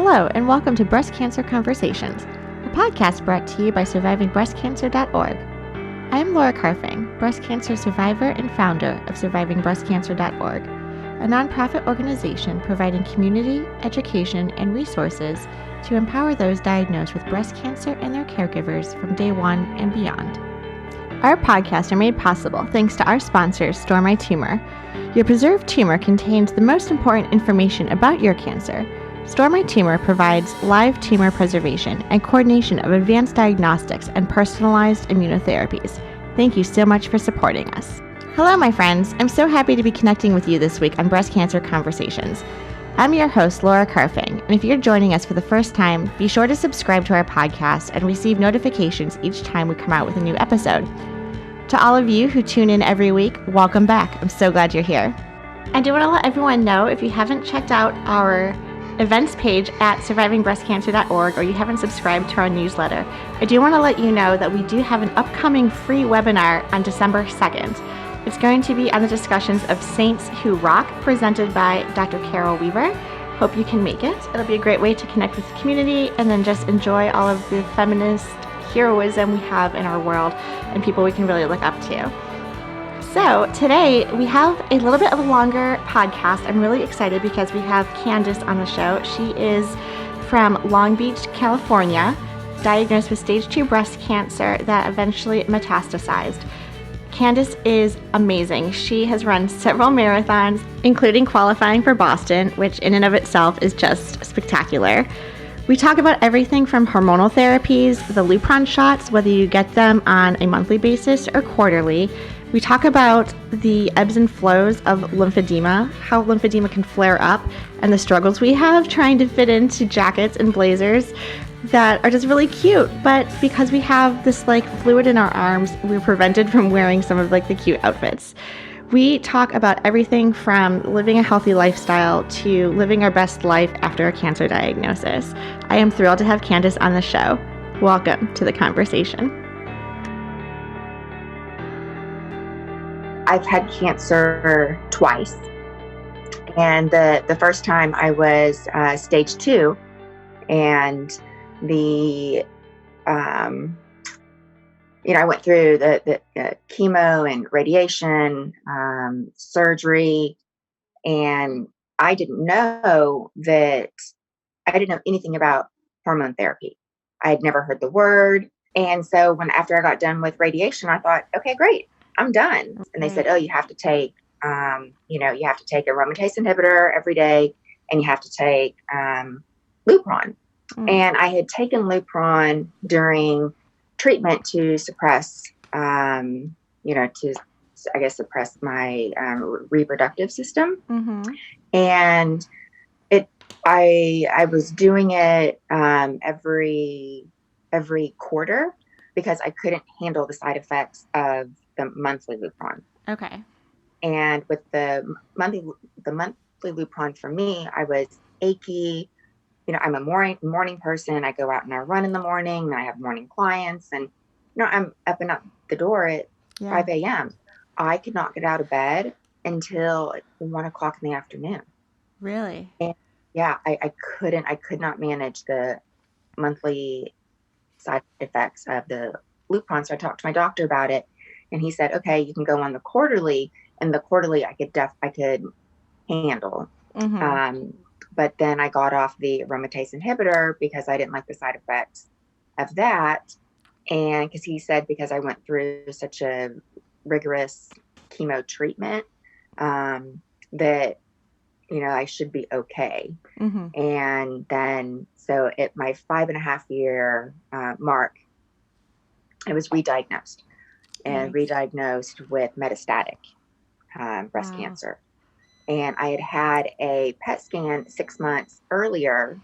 Hello, and welcome to Breast Cancer Conversations, a podcast brought to you by SurvivingBreastCancer.org. I am Laura Carfing, breast cancer survivor and founder of SurvivingBreastCancer.org, a nonprofit organization providing community, education, and resources to empower those diagnosed with breast cancer and their caregivers from day one and beyond. Our podcasts are made possible thanks to our sponsor, Store My Tumor. Your preserved tumor contains the most important information about your cancer. Store My Tumor provides live tumor preservation and coordination of advanced diagnostics and personalized immunotherapies. Thank you so much for supporting us. Hello, my friends. I'm so happy to be connecting with you this week on Breast Cancer Conversations. I'm your host, Laura Carfing, and if you're joining us for the first time, be sure to subscribe to our podcast and receive notifications each time we come out with a new episode. To all of you who tune in every week, welcome back. I'm so glad you're here. I do want to let everyone know, if you haven't checked out our events page at SurvivingBreastCancer.org or you haven't subscribed to our newsletter, I do want to let you know that we do have an upcoming free webinar on December 2nd. It's going to be on the discussions of Saints Who Rock, presented by Dr. Carol Weaver. Hope you can make it. It'll be a great way to connect with the community and then just enjoy all of the feminist heroism we have in our world and people we can really look up to. So today we have a little bit of a longer podcast. I'm really excited because we have Kandace on the show. She is from Long Beach, California, diagnosed with stage 2 breast cancer that eventually metastasized. Kandace is amazing. She has run several marathons, including qualifying for Boston, which in and of itself is just spectacular. We talk about everything from hormonal therapies, the Lupron shots, whether you get them on a monthly basis or quarterly. We talk about the ebbs and flows of lymphedema, how lymphedema can flare up, and the struggles we have trying to fit into jackets and blazers that are just really cute. But because we have this fluid in our arms, we're prevented from wearing some of the cute outfits. We talk about everything from living a healthy lifestyle to living our best life after a cancer diagnosis. I am thrilled to have Kandace on the show. Welcome to the conversation. I've had cancer twice. And the first time I was stage 2, and I went through the chemo and radiation, surgery, and I didn't know anything about hormone therapy. I had never heard the word. And so after I got done with radiation, I thought, okay, great, I'm done. And they said, oh, you have to take, you have to take a aromatase inhibitor every day, and you have to take Lupron. And I had taken Lupron during treatment to suppress, suppress my reproductive system. Mm-hmm. And I was doing it every quarter because I couldn't handle the side effects of the monthly Lupron. Okay. And with the monthly Lupron for me, I was achy. I'm a morning person. I go out and I run in the morning, and I have morning clients, and I'm up and out the door at 5 a.m. I could not get out of bed until 1 o'clock in the afternoon. Really? And I could not manage the monthly side effects of the Lupron. So I talked to my doctor about it, and he said, okay, you can go on the quarterly, and the quarterly I could handle. Mm-hmm. But then I got off the aromatase inhibitor because I didn't like the side effects of that. And because he said, because I went through such a rigorous chemo treatment, that, I should be okay. Mm-hmm. And then, so at my 5.5 year mark, I was re-diagnosed with metastatic breast cancer. And I had a PET scan 6 months earlier,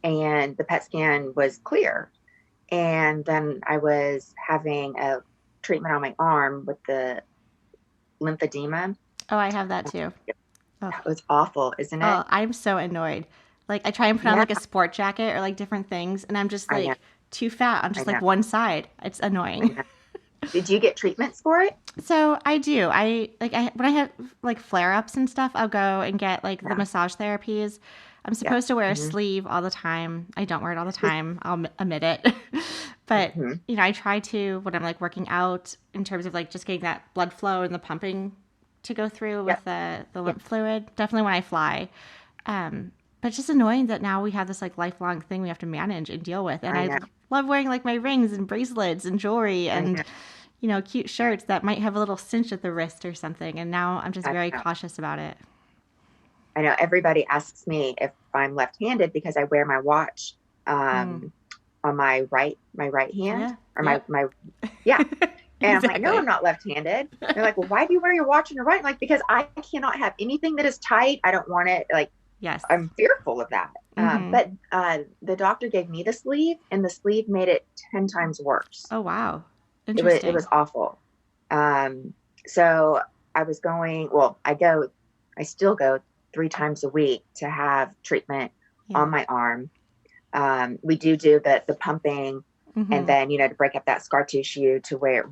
and the PET scan was clear. And then I was having a treatment on my arm with the lymphedema. Oh, I have that too. Oh. That was awful, isn't it? Oh, I'm so annoyed. I try and put on a sport jacket or different things, and I'm just too fat on just one side. It's annoying. Did you get treatments for it? So I do. When I have flare-ups and stuff, I'll go and get the massage therapies. I'm supposed to wear a sleeve all the time. I don't wear it all the time. I'll admit it. But, I try to, when I'm like working out, in terms of like just getting that blood flow and the pumping to go through with the lymph fluid, definitely when I fly. But it's just annoying that now we have this like lifelong thing we have to manage and deal with. And I love wearing like my rings and bracelets and jewelry and, cute shirts that might have a little cinch at the wrist or something. And now I'm just very cautious about it. I know everybody asks me if I'm left-handed because I wear my watch on my right hand or my And Exactly. I'm like, no, I'm not left-handed. They're like, well, why do you wear your watch on your right? I'm like, because I cannot have anything that is tight. I don't want it. Like, yes, I'm fearful of that. But the doctor gave me the sleeve, and the sleeve made it 10 times worse. Oh, wow. Interesting. It was awful. So I was going, I still go 3 times a week to have treatment on my arm. We do the pumping and then, to break up that scar tissue to where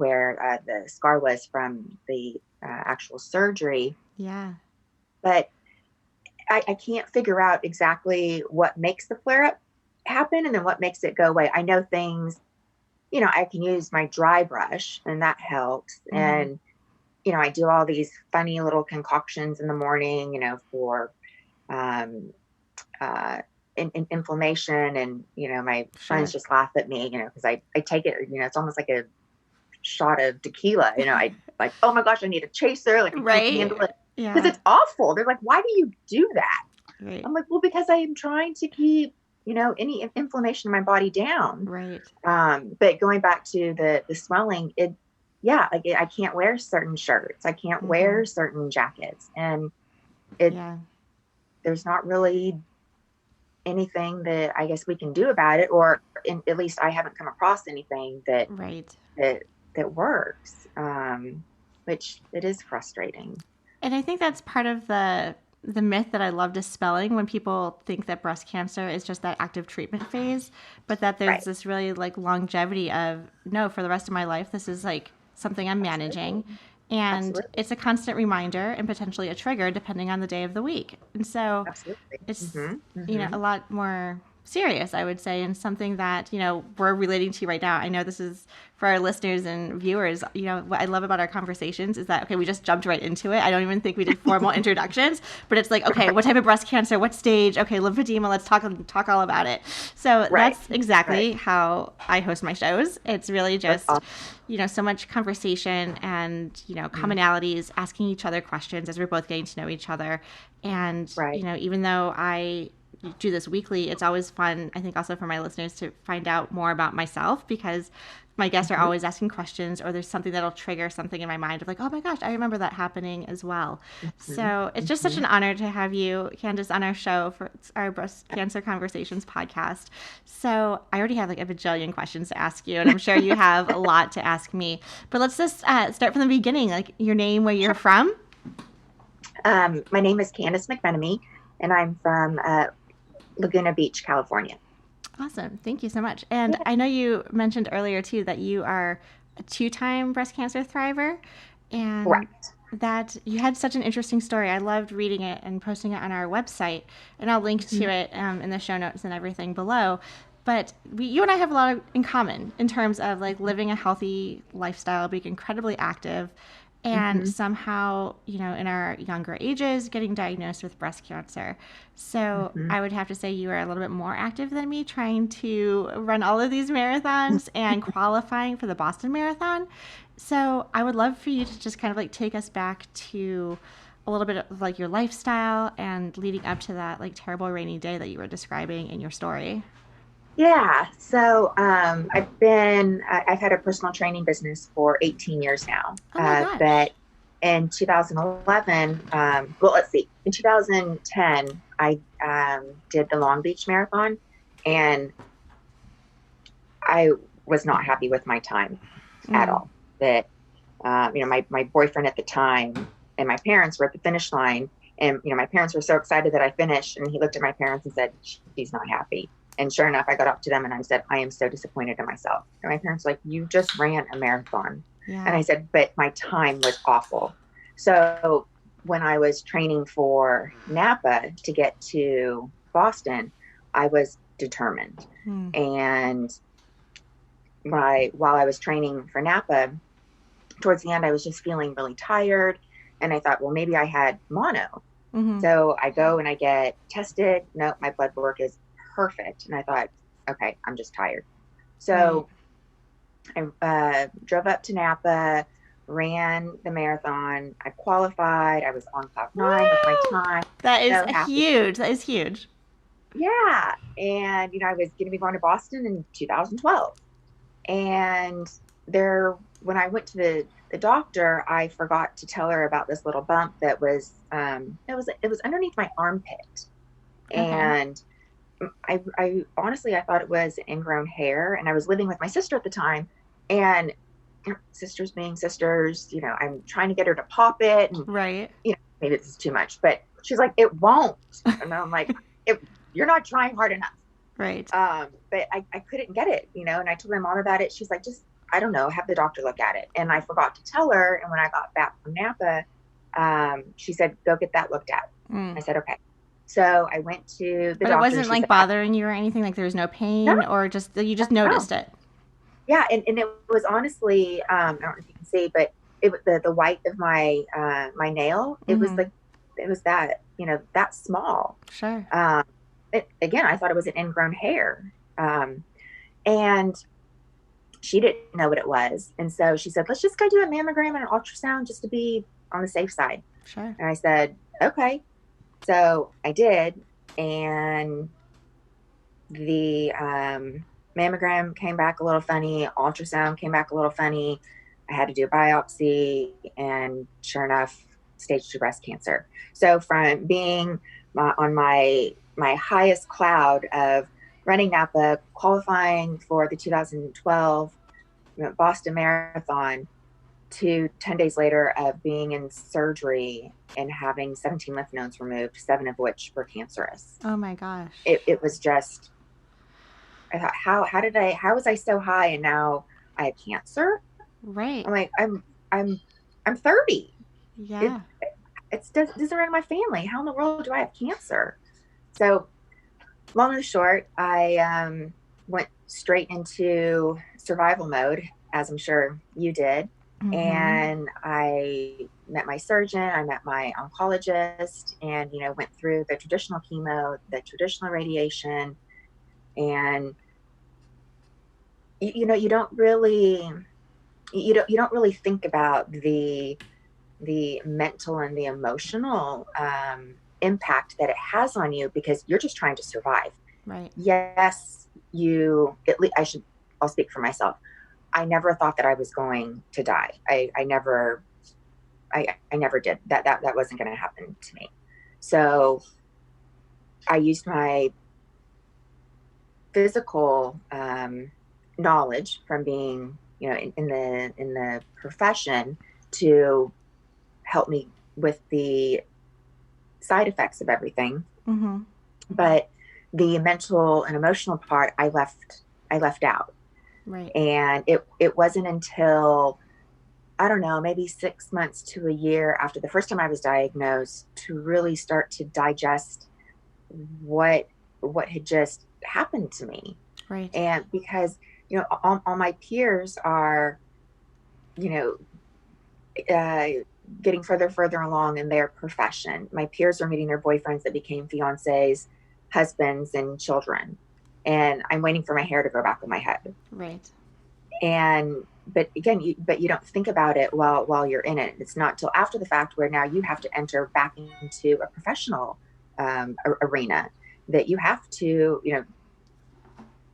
the scar was from the actual surgery. Yeah. But I can't figure out exactly what makes the flare up happen and then what makes it go away. I know things, I can use my dry brush and that helps. And, I do all these funny little concoctions in the morning, for inflammation. And, my friends just laugh at me, because I take it, it's almost like a shot of tequila, I like, oh my gosh, I need a chaser. Like, I can't handle it. Because it's awful. They're like, why do you do that? Right. I'm like, well, because I am trying to keep, any inflammation in my body down. Right. But going back to the swelling, I can't wear certain shirts. I can't wear certain jackets. And there's not really anything that I guess we can do about it, or at least I haven't come across anything that works, which it is frustrating. And I think that's part of the myth that I love dispelling when people think that breast cancer is just that active treatment phase, but that there's this really like longevity of, no, for the rest of my life, this is like something I'm managing. And it's a constant reminder and potentially a trigger depending on the day of the week. And so it's, a lot more serious, I would say, and something that, we're relating to right now. I know this is for our listeners and viewers, what I love about our conversations is that, okay, we just jumped right into it. I don't even think we did formal introductions, but it's like, okay, what type of breast cancer, what stage? Okay, lymphedema, let's talk all about it. So that's exactly how I host my shows. It's really just, so much conversation and, commonalities, asking each other questions as we're both getting to know each other. And, even though I do this weekly, it's always fun, I think, also for my listeners to find out more about myself, because my guests are always asking questions, or there's something that'll trigger something in my mind of like, oh my gosh, I remember that happening as well. So it's just such an honor to have you, Kandace, on our show for our Breast Cancer Conversations podcast. So I already have like a bajillion questions to ask you, and I'm sure you have a lot to ask me. But let's just start from the beginning, like your name, where you're from. My name is Kandace McMenomy, and I'm from Laguna Beach, California. Awesome. Thank you so much. And I know you mentioned earlier, too, that you are a 2-time breast cancer thriver, and that you had such an interesting story. I loved reading it and posting it on our website, and I'll link to it in the show notes and everything below. But you and I have a lot in common in terms of like living a healthy lifestyle, being incredibly active, and somehow, in our younger ages, getting diagnosed with breast cancer. So I would have to say you are a little bit more active than me, trying to run all of these marathons and qualifying for the Boston Marathon. So I would love for you to just kind of like take us back to a little bit of like your lifestyle and leading up to that like terrible rainy day that you were describing in your story. Yeah. So I've had a personal training business for 18 years now. But in 2011, in 2010, I did the Long Beach Marathon, and I was not happy with my time at all. That, my boyfriend at the time and my parents were at the finish line, and, my parents were so excited that I finished, and he looked at my parents and said, she's not happy. And sure enough, I got up to them and I said, I am so disappointed in myself. And my parents were like, you just ran a marathon. Yeah. And I said, but my time was awful. So when I was training for Napa to get to Boston, I was determined. And while I was training for Napa, towards the end, I was just feeling really tired. And I thought, well, maybe I had mono. So I go and I get tested. No, my blood work is perfect. And I thought, okay, I'm just tired. So I drove up to Napa, ran the marathon. I qualified. I was on cloud nine with my time. That is so huge. That is huge. Yeah. And, I was going to be going to Boston in 2012. And when I went to the doctor, I forgot to tell her about this little bump that was, it was underneath my armpit. Okay. And I honestly, I thought it was ingrown hair, and I was living with my sister at the time, and sisters being sisters, I'm trying to get her to pop it. And, right. Maybe this is too much, but she's like, it won't. And I'm like, you're not trying hard enough. Right. But I couldn't get it, and I told my mom about it. She's like, just, I don't know, have the doctor look at it. And I forgot to tell her. And when I got back from Napa, she said, go get that looked at. I said, okay. So I went to the doctor. But it wasn't like bothering you or anything? Like there was no pain or just, you just noticed it? Yeah. And it was honestly, I don't know if you can see, but it was the white of my nail. It was like, it was that, that small. Sure. Again, I thought it was an ingrown hair. And she didn't know what it was. And so she said, let's just go do a mammogram and an ultrasound just to be on the safe side. Sure. And I said, okay. So I did. And the mammogram came back a little funny. Ultrasound came back a little funny. I had to do a biopsy, and sure enough, stage 2 breast cancer. So from being on my highest cloud of running Napa, qualifying for the 2012 Boston Marathon, to 10 days later of being in surgery and having 17 lymph nodes removed, 7 of which were cancerous. Oh my gosh. It was just, I thought, how was I so high and now I have cancer? Right. I'm like, I'm 30. Yeah. It doesn't run in my family. How in the world do I have cancer? So long and short, I went straight into survival mode, as I'm sure you did. And I met my surgeon, I met my oncologist, and, went through the traditional chemo, the traditional radiation. And, you don't really think about the mental and the emotional impact that it has on you, because you're just trying to survive. Right. Yes, I'll speak for myself. I never thought that I was going to die. I never did. That wasn't going to happen to me. So I used my physical knowledge from being, in the profession to help me with the side effects of everything. But the mental and emotional part, I left out. Right. And it wasn't until, I don't know, maybe 6 months to a year after the first time I was diagnosed to really start to digest what had just happened to me. Right. And because, all my peers are, getting further along in their profession. My peers are meeting their boyfriends that became fiancés, husbands, and children. And I'm waiting for my hair to grow back on my head. Right. But again, you don't think about it while you're in it. It's not till after the fact where now you have to enter back into a professional arena that you have to,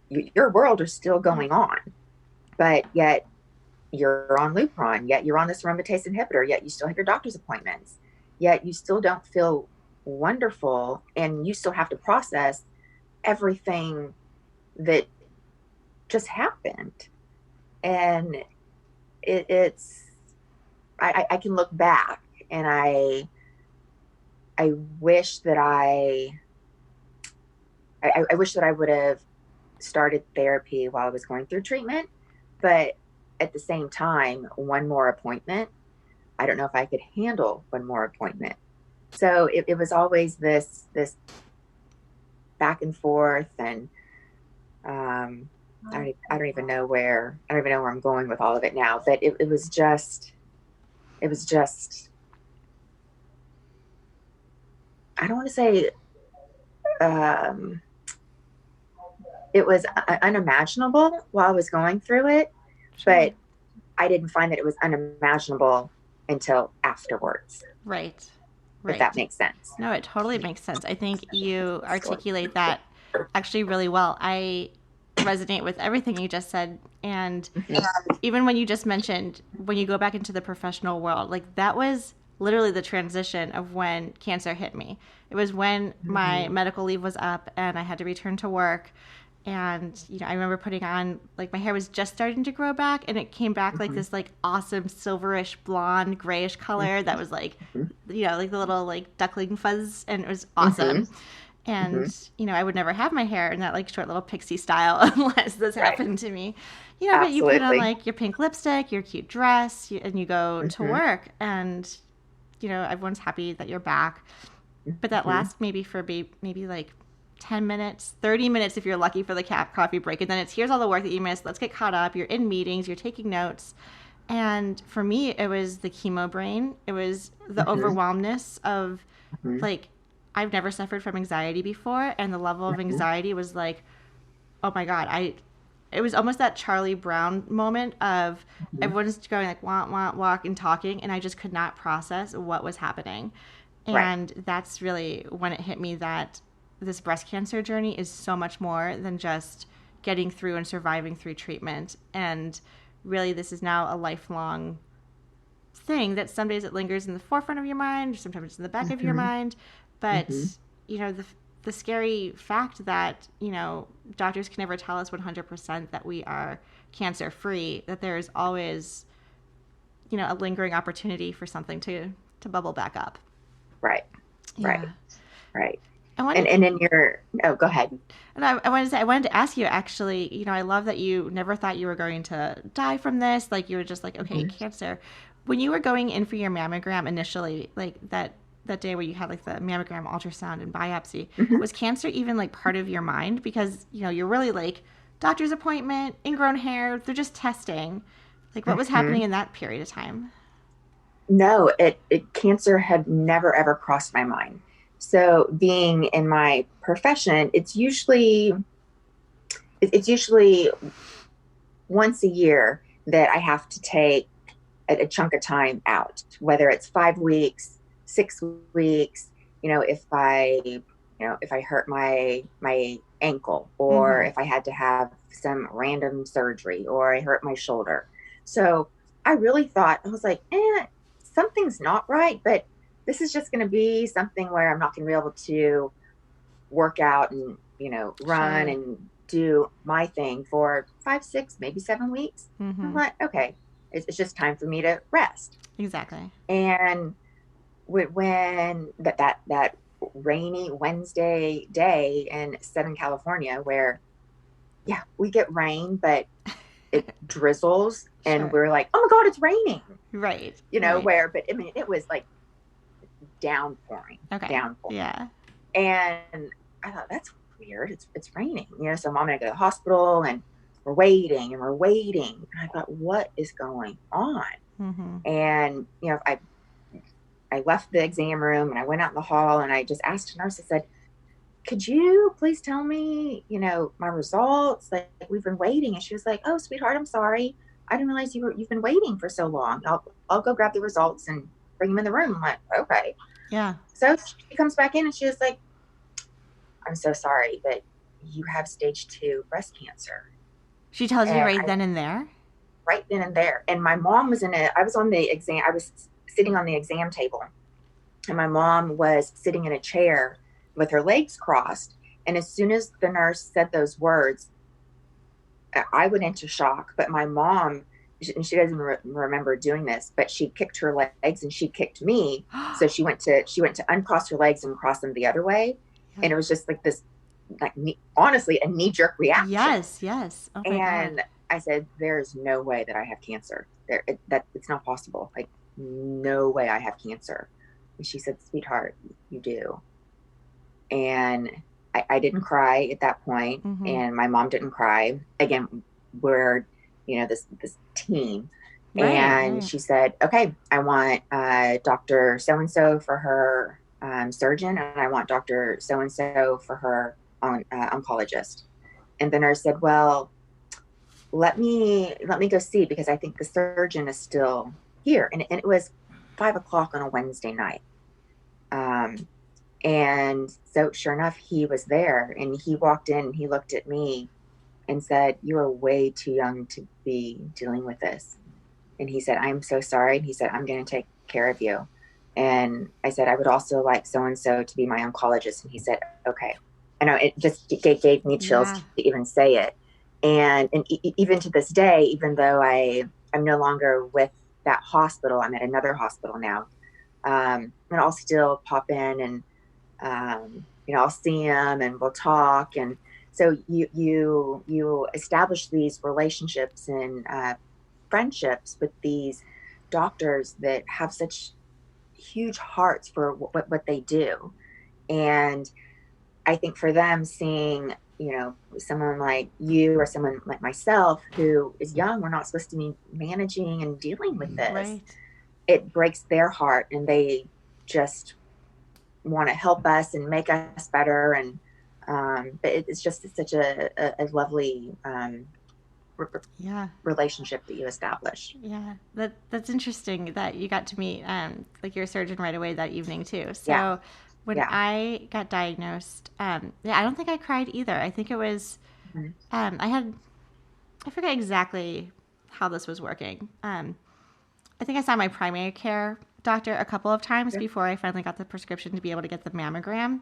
your world is still going on, but yet you're on Lupron, yet you're on this aromatase inhibitor, yet you still have your doctor's appointments, yet you still don't feel wonderful, and you still have to process everything that just happened. And I can look back, and I wish that I wish that I would have started therapy while I was going through treatment, but at the same time, one more appointment, I don't know if I could handle one more appointment. So it was always this back and forth, and I don't even know where I'm going with all of it now. But it was just I don't want to say it was unimaginable while I was going through it, Sure. but I didn't find that it was unimaginable until afterwards. Right. If that makes sense. No, it totally makes sense. I think you articulate that actually really well. I resonate with everything you just said. And even when you just mentioned when you go back into the professional world, like that was literally the transition of when cancer hit me. It was when my medical leave was up and I had to return to work. And I remember putting on, like, my hair was just starting to grow back, and it came back like this like awesome silverish blonde grayish color that was like like the little like duckling fuzz, and it was awesome. And I would never have my hair in that like short little pixie style unless this happened to me. But you put on like your pink lipstick, your cute dress, and you go to work, and everyone's happy that you're back. But that lasts maybe like 10 minutes, 30 minutes if you're lucky for the coffee break. And then it's, here's all the work that you missed. Let's get caught up. You're in meetings, you're taking notes. And for me, it was the chemo brain. It was the overwhelmness of like, I've never suffered from anxiety before. And the level of anxiety was like, oh my God, it was almost that Charlie Brown moment of everyone's going like, walk and talking. And I just could not process what was happening. And that's really when it hit me that this breast cancer journey is so much more than just getting through and surviving through treatment. And really, this is now a lifelong thing that some days it lingers in the forefront of your mind, sometimes it's in the back of your mind. But, the scary fact that, doctors can never tell us 100% that we are cancer free, that there's always, a lingering opportunity for something to bubble back up. Right. Yeah. Right. And in your, go ahead. And I wanted to ask you, actually, I love that you never thought you were going to die from this. Like, you were just like, okay, cancer. When you were going in for your mammogram initially, like that day where you had like the mammogram, ultrasound, and biopsy, was cancer even like part of your mind? Because, you're really like doctor's appointment, ingrown hair, they're just testing. Like, what was happening in that period of time? No, cancer had never ever crossed my mind. So being in my profession, it's usually once a year that I have to take a chunk of time out, whether it's 5 weeks, 6 weeks, if I hurt my ankle, or if I had to have some random surgery, or I hurt my shoulder. So I really thought, I was like, something's not right, but this is just going to be something where I'm not going to be able to work out and, run and do my thing for 5, 6, maybe 7 weeks. I'm like, okay, it's just time for me to rest. Exactly. And when that rainy Wednesday day in Southern California, where, we get rain, but it drizzles, and we're like, oh my God, it's raining. Right. But I mean, it was like downpouring. Yeah. And I thought, that's weird. It's raining. So Mom and I go to the hospital, and we're waiting. And I thought, what is going on? And, I left the exam room, and I went out in the hall, and I just asked a nurse, I said, could you please tell me, my results? Like, we've been waiting. And she was like, oh, sweetheart, I'm sorry. I didn't realize you've been waiting for so long. I'll go grab the results and bring them in the room. I'm like, okay. Yeah. So she comes back in, and she was like, I'm so sorry, but you have stage 2 breast cancer. She tells you right then and there? Right then and there. And my mom was I was sitting on the exam table, and my mom was sitting in a chair with her legs crossed. And as soon as the nurse said those words, I went into shock. But my mom, and she doesn't remember doing this, but she kicked her legs, and she kicked me. So she went to uncross her legs and cross them the other way. And it was just like this, like, honestly, a knee-jerk reaction. Yes. Oh my God. I said, there's no way that I have cancer. It's not possible. Like, no way I have cancer. And she said, sweetheart, you do. And I didn't cry at that point, and my mom didn't cry. Again, we're, this team. And Right. she said, okay, I want Dr. So-and-so for her surgeon, and I want Dr. So-and-so for her oncologist. And the nurse said, well, let me go see, because I think the surgeon is still here. And it was 5 o'clock on a Wednesday night. And so sure enough, he was there, and he walked in and he looked at me and said, you are way too young to be dealing with this. And he said, I'm so sorry. And he said, I'm going to take care of you. And I said, I would also like so-and-so to be my oncologist. And he said, okay. I know, it just gave me chills Yeah. to even say it. And even to this day, even though I'm no longer with that hospital, I'm at another hospital now. And I'll still pop in, and I'll see him and we'll talk. And so you establish these relationships and friendships with these doctors that have such huge hearts for what they do. And I think for them, seeing, someone like you or someone like myself who is young, we're not supposed to be managing and dealing with this. Right. It breaks their heart, and they just want to help us and make us better. And but it's just such a lovely Yeah. relationship that you establish. Yeah. That's interesting that you got to meet like your surgeon right away that evening too. Yeah. So when Yeah. I got diagnosed, yeah, I don't think I cried either. I think it was I forget exactly how this was working. I think I saw my primary care doctor a couple of times Yeah. before I finally got the prescription to be able to get the mammogram.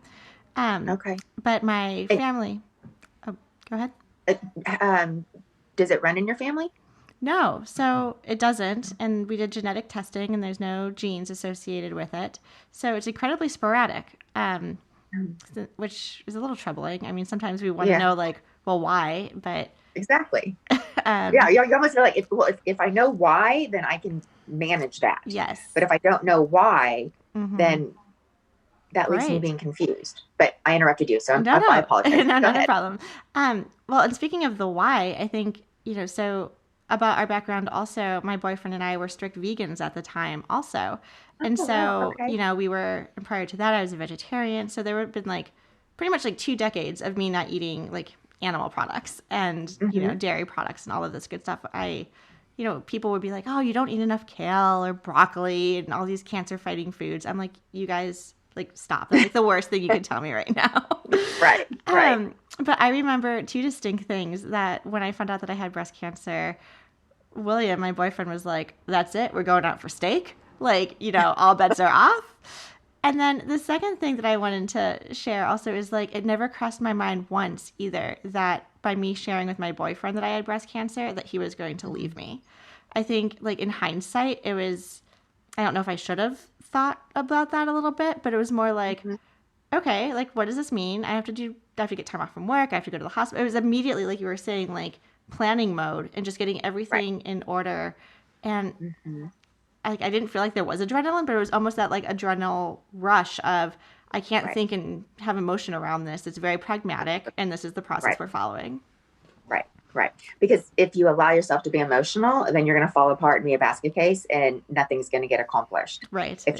Okay. But my family, oh, go ahead. Does it run in your family? No, so it doesn't. And we did genetic testing, and there's no genes associated with it. So it's incredibly sporadic, which is a little troubling. I mean, sometimes we want to Yeah, know, like, well, why? But exactly. Yeah, um, you almost feel like, if I know why, then I can manage that. yes. But if I don't know why, Mm-hmm. then that leaves me Right. being confused. But I interrupted you, so No, I no, apologize. no, Go not a ahead. problem. Well, and speaking of the why, I think, so about our background also, my boyfriend and I were strict vegans at the time also. And Oh, wow. so, Okay. we were, and prior to that, I was a vegetarian. So there would have been like pretty much like 2 decades of me not eating like animal products and, Mm-hmm. dairy products and all of this good stuff. People would be like, oh, you don't eat enough kale or broccoli and all these cancer fighting foods. I'm like, you guys, like, stop. That's like the worst thing you could tell me right now. Right. Right. But I remember two distinct things that when I found out that I had breast cancer, William, my boyfriend, was like, that's it. We're going out for steak. Like, all bets are off. And then the second thing that I wanted to share also is like, it never crossed my mind once either that by me sharing with my boyfriend that I had breast cancer, that he was going to leave me. I think, like, in hindsight, it was, I don't know if I should have thought about that a little bit, but it was more like, Mm-hmm. okay, like, what does this mean? I have to get time off from work. I have to go to the hospital. It was immediately, like you were saying, like planning mode and just getting Right. everything in order. And Mm-hmm. I didn't feel like there was adrenaline, but it was almost that like adrenal rush of, I can't Right. think and have emotion around this. It's very pragmatic, and this is the process Right. we're following. Right. Right. Because if you allow yourself to be emotional, then you're going to fall apart and be a basket case, and nothing's going to get accomplished. Right. If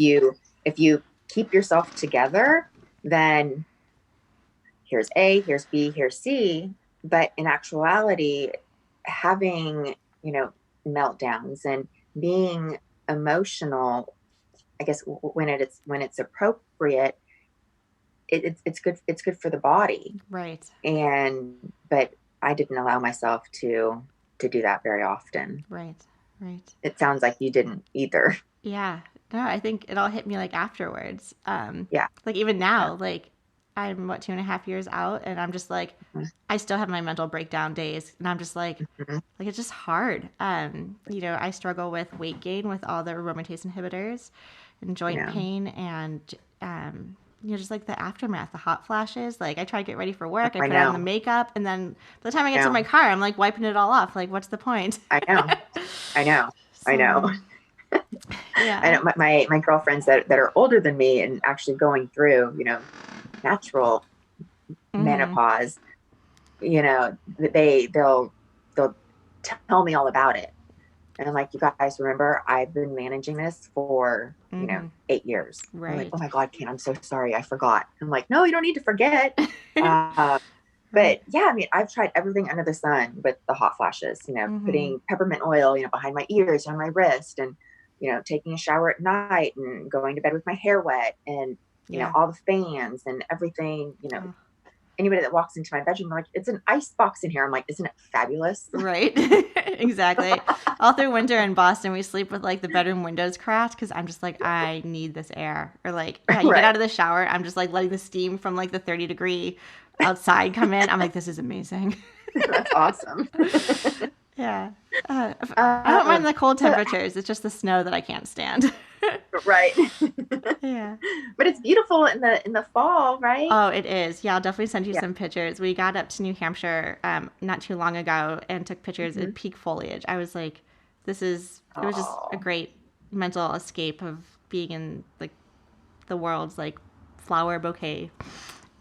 you keep yourself together, then here's A, here's B, here's C. But in actuality, having, meltdowns and being emotional, I guess when it's appropriate, it's good for the body. Right. But I didn't allow myself to do that very often. Right. Right. It sounds like you didn't either. Yeah. No, I think it all hit me like afterwards. Yeah. Like even Yeah. now, like I'm 2.5 years out, and I'm just like, Mhm. I still have my mental breakdown days, and I'm just like Mhm. it's just hard. I struggle with weight gain with all the aromatase inhibitors and joint Yeah. pain, and just like the aftermath, the hot flashes. Like I try to get ready for work, I I put on the know. makeup, and then by the time I get to Yeah. my car, I'm like wiping it all off. Like, what's the point? I know. I know. I know. So, I yeah. know my girlfriends that are older than me and actually going through, natural menopause, they'll tell me all about it. And I'm like, you guys remember, I've been managing this for, 8 years. I'm like, Right. oh my God, Ken, I'm so sorry. I forgot. I'm like, no, you don't need to forget. Right. But yeah, I mean, I've tried everything under the sun with the hot flashes, putting peppermint oil, behind my ears, on my wrist, and, taking a shower at night and going to bed with my hair wet, and, Yeah. all the fans and everything, Oh. anybody that walks into my bedroom, they're like, it's an ice box in here. I'm like, isn't it fabulous? Right. Exactly. All through winter in Boston, we sleep with like the bedroom windows cracked because I'm just like, I need this air. Or like, yeah, you get out of the shower, I'm just like letting the steam from like the 30-degree outside come in. I'm like, this is amazing. That's awesome. Yeah. I don't mind the cold temperatures. It's just the snow that I can't stand. Right. Yeah. But it's beautiful in the fall, right? Oh, it is. Yeah, I'll definitely send you Yeah. some pictures. We got up to New Hampshire not too long ago and took pictures in peak foliage. I was like, it was just a great mental escape of being in like the world's like flower bouquet.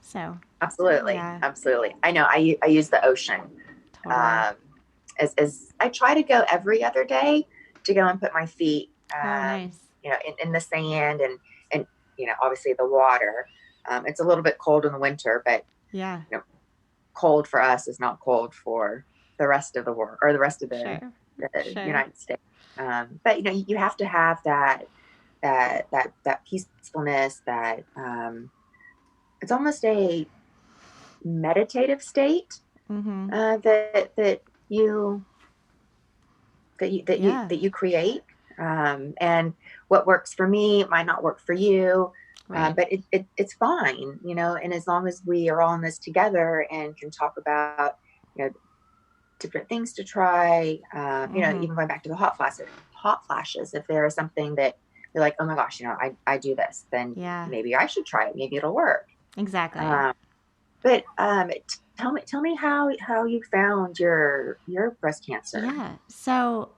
So Absolutely. yeah. Absolutely. I know. I use the ocean. Totally. As I try to go every other day to go and put my feet, Nice. in the sand and obviously the water. It's a little bit cold in the winter, but Yeah. cold for us is not cold for the rest of the world or the rest of the Sure. United States. But you have to have that peacefulness, that it's almost a meditative state that you create. And what works for me might not work for you. Right. But it's fine, and as long as we are all in this together and can talk about, different things to try, even going back to the hot flashes, if there is something that you're like, oh my gosh, I do this, then maybe I should try it. Maybe it'll work. Exactly. But tell me how you found your breast cancer. Yeah. So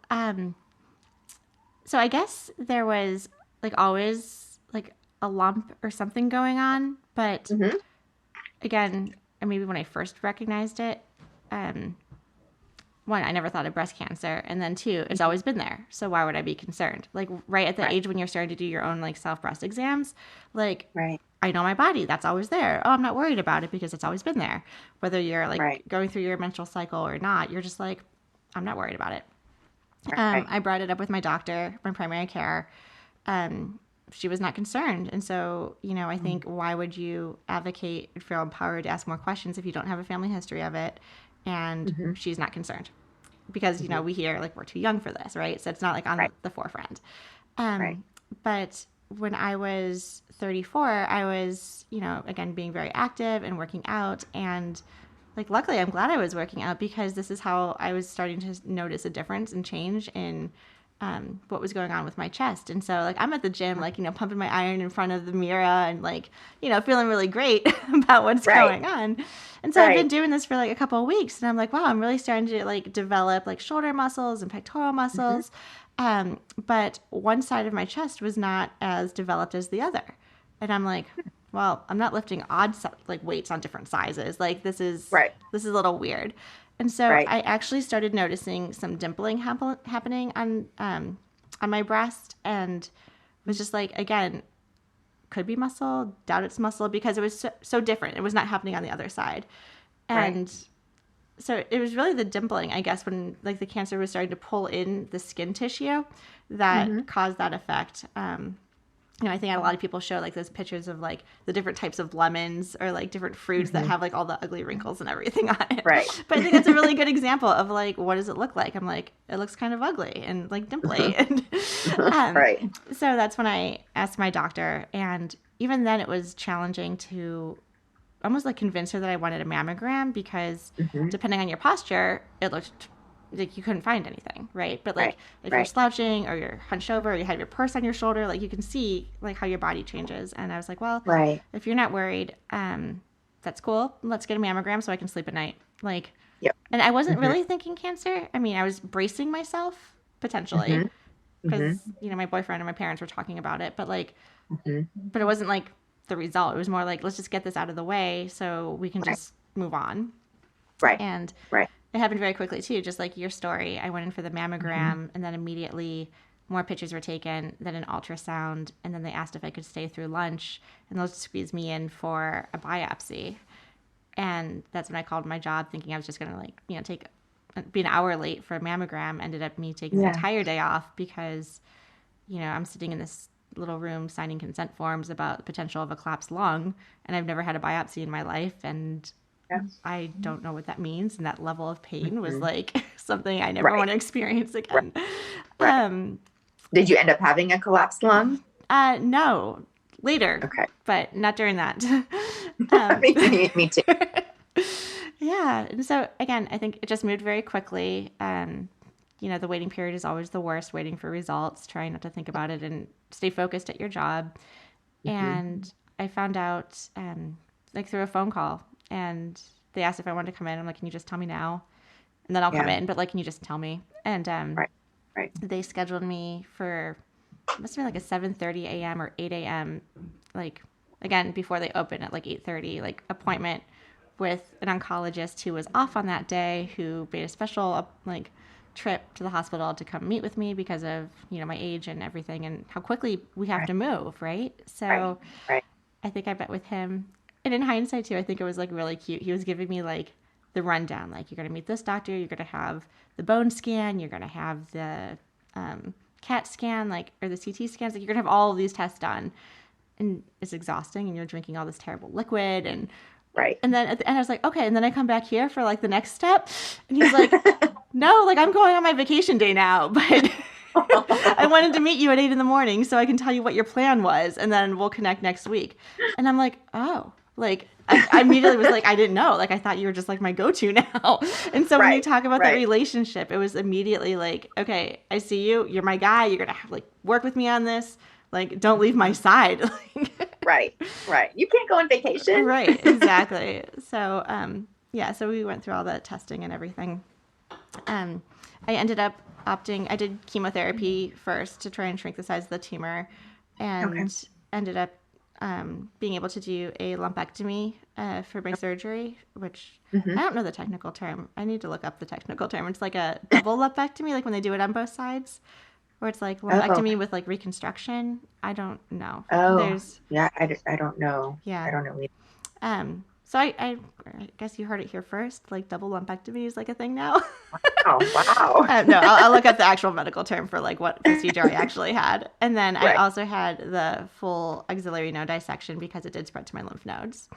I guess there was like always like a lump or something going on, but again, or maybe when I first recognized it, one, I never thought of breast cancer, and then two, it's always been there. So why would I be concerned? Like right at the age when you're starting to do your own like self breast exams, like I know my body, that's always there. Oh, I'm not worried about it because it's always been there. Whether you're like going through your menstrual cycle or not, you're just like, I'm not worried about it. I brought it up with my doctor, my primary care. She was not concerned. And so, I think why would you advocate and feel empowered to ask more questions if you don't have a family history of it and she's not concerned? Because, we hear like we're too young for this, right? So it's not like on the forefront. But when I was 34, I was, again, being very active and working out. And like, luckily, I'm glad I was working out because this is how I was starting to notice a difference and change in what was going on with my chest. And so like I'm at the gym, like, pumping my iron in front of the mirror and like, feeling really great about what's going on. And so I've been doing this for like a couple of weeks and I'm like, wow, I'm really starting to like develop like shoulder muscles and pectoral muscles. But one side of my chest was not as developed as the other. And I'm like, well, I'm not lifting odd like weights on different sizes. Like this is a little weird. And so I actually started noticing some dimpling happening on my breast, and was just like, again, could be muscle, doubt it's muscle, because it was so different. It was not happening on the other side. And so it was really the dimpling, I guess, when like the cancer was starting to pull in the skin tissue that caused that effect. I think a lot of people show like those pictures of like the different types of lemons or like different fruits that have like all the ugly wrinkles and everything on it. But I think that's a really good example of like, what does it look like? I'm like, it looks kind of ugly and like dimply. And, so that's when I asked my doctor. And even then it was challenging to almost like convince her that I wanted a mammogram because depending on your posture, it looked like you couldn't find anything, right? But like if you're slouching or you're hunched over or you have your purse on your shoulder, like you can see like how your body changes. And I was like, well, if you're not worried, that's cool. Let's get a mammogram so I can sleep at night. Like, and I wasn't really thinking cancer. I mean, I was bracing myself potentially because, my boyfriend and my parents were talking about it, but like, but it wasn't like the result. It was more like, let's just get this out of the way so we can just move on. Right. And Right. it happened very quickly too, just like your story. I went in for the mammogram, and then immediately more pictures were taken, then an ultrasound, and then they asked if I could stay through lunch, and they'll squeeze me in for a biopsy. And that's when I called my job thinking I was just going to be an hour late for a mammogram. Ended up me taking the entire day off because, I'm sitting in this little room signing consent forms about the potential of a collapsed lung, and I've never had a biopsy in my life, and I don't know what that means. And that level of pain was like something I never want to experience again. Right. Did you end up having a collapsed lung? No, later. Okay. But not during that. Me too. Yeah. And so again, I think it just moved very quickly. The waiting period is always the worst, waiting for results, trying not to think about it and stay focused at your job. And I found out through a phone call, and they asked if I wanted to come in. I'm like, can you just tell me now? And then I'll come in, but can you just tell me? And right. They scheduled me for, it must have been a 7:30 a.m. or 8 a.m. Again, before they open at 8:30, appointment with an oncologist who was off on that day, who made a special trip to the hospital to come meet with me because of my age and everything and how quickly we have to move, right? So I think I met with him, and in hindsight too, I think it was really cute. He was giving me the rundown, you're going to meet this doctor, you're going to have the bone scan, you're going to have the CAT scan, or the CT scans, you're going to have all of these tests done, and it's exhausting, and you're drinking all this terrible liquid, and and then at the end I was like, okay, and then I come back here for the next step, and he's like, no, I'm going on my vacation day now, but I wanted to meet you at 8 a.m. so I can tell you what your plan was, and then we'll connect next week. And I'm like, oh, I immediately was I didn't know. I thought you were just my go-to now. And so when you talk about that relationship, it was immediately okay, I see you. You're my guy. You're going to work with me on this. Don't leave my side. Right. You can't go on vacation. Right. Exactly. So, so we went through all the testing and everything. I ended up I did chemotherapy first to try and shrink the size of the tumor, and ended up being able to do a lumpectomy for my surgery, which I don't know the technical term. I need to look up the technical term. It's a double lumpectomy, when they do it on both sides, or it's lumpectomy with reconstruction. I don't know. I don't know. Yeah. I don't know either. So I guess you heard it here first. Double lumpectomy is a thing now. Wow. No, I'll look up the actual medical term for what procedure I actually had. And then I also had the full axillary node dissection because it did spread to my lymph nodes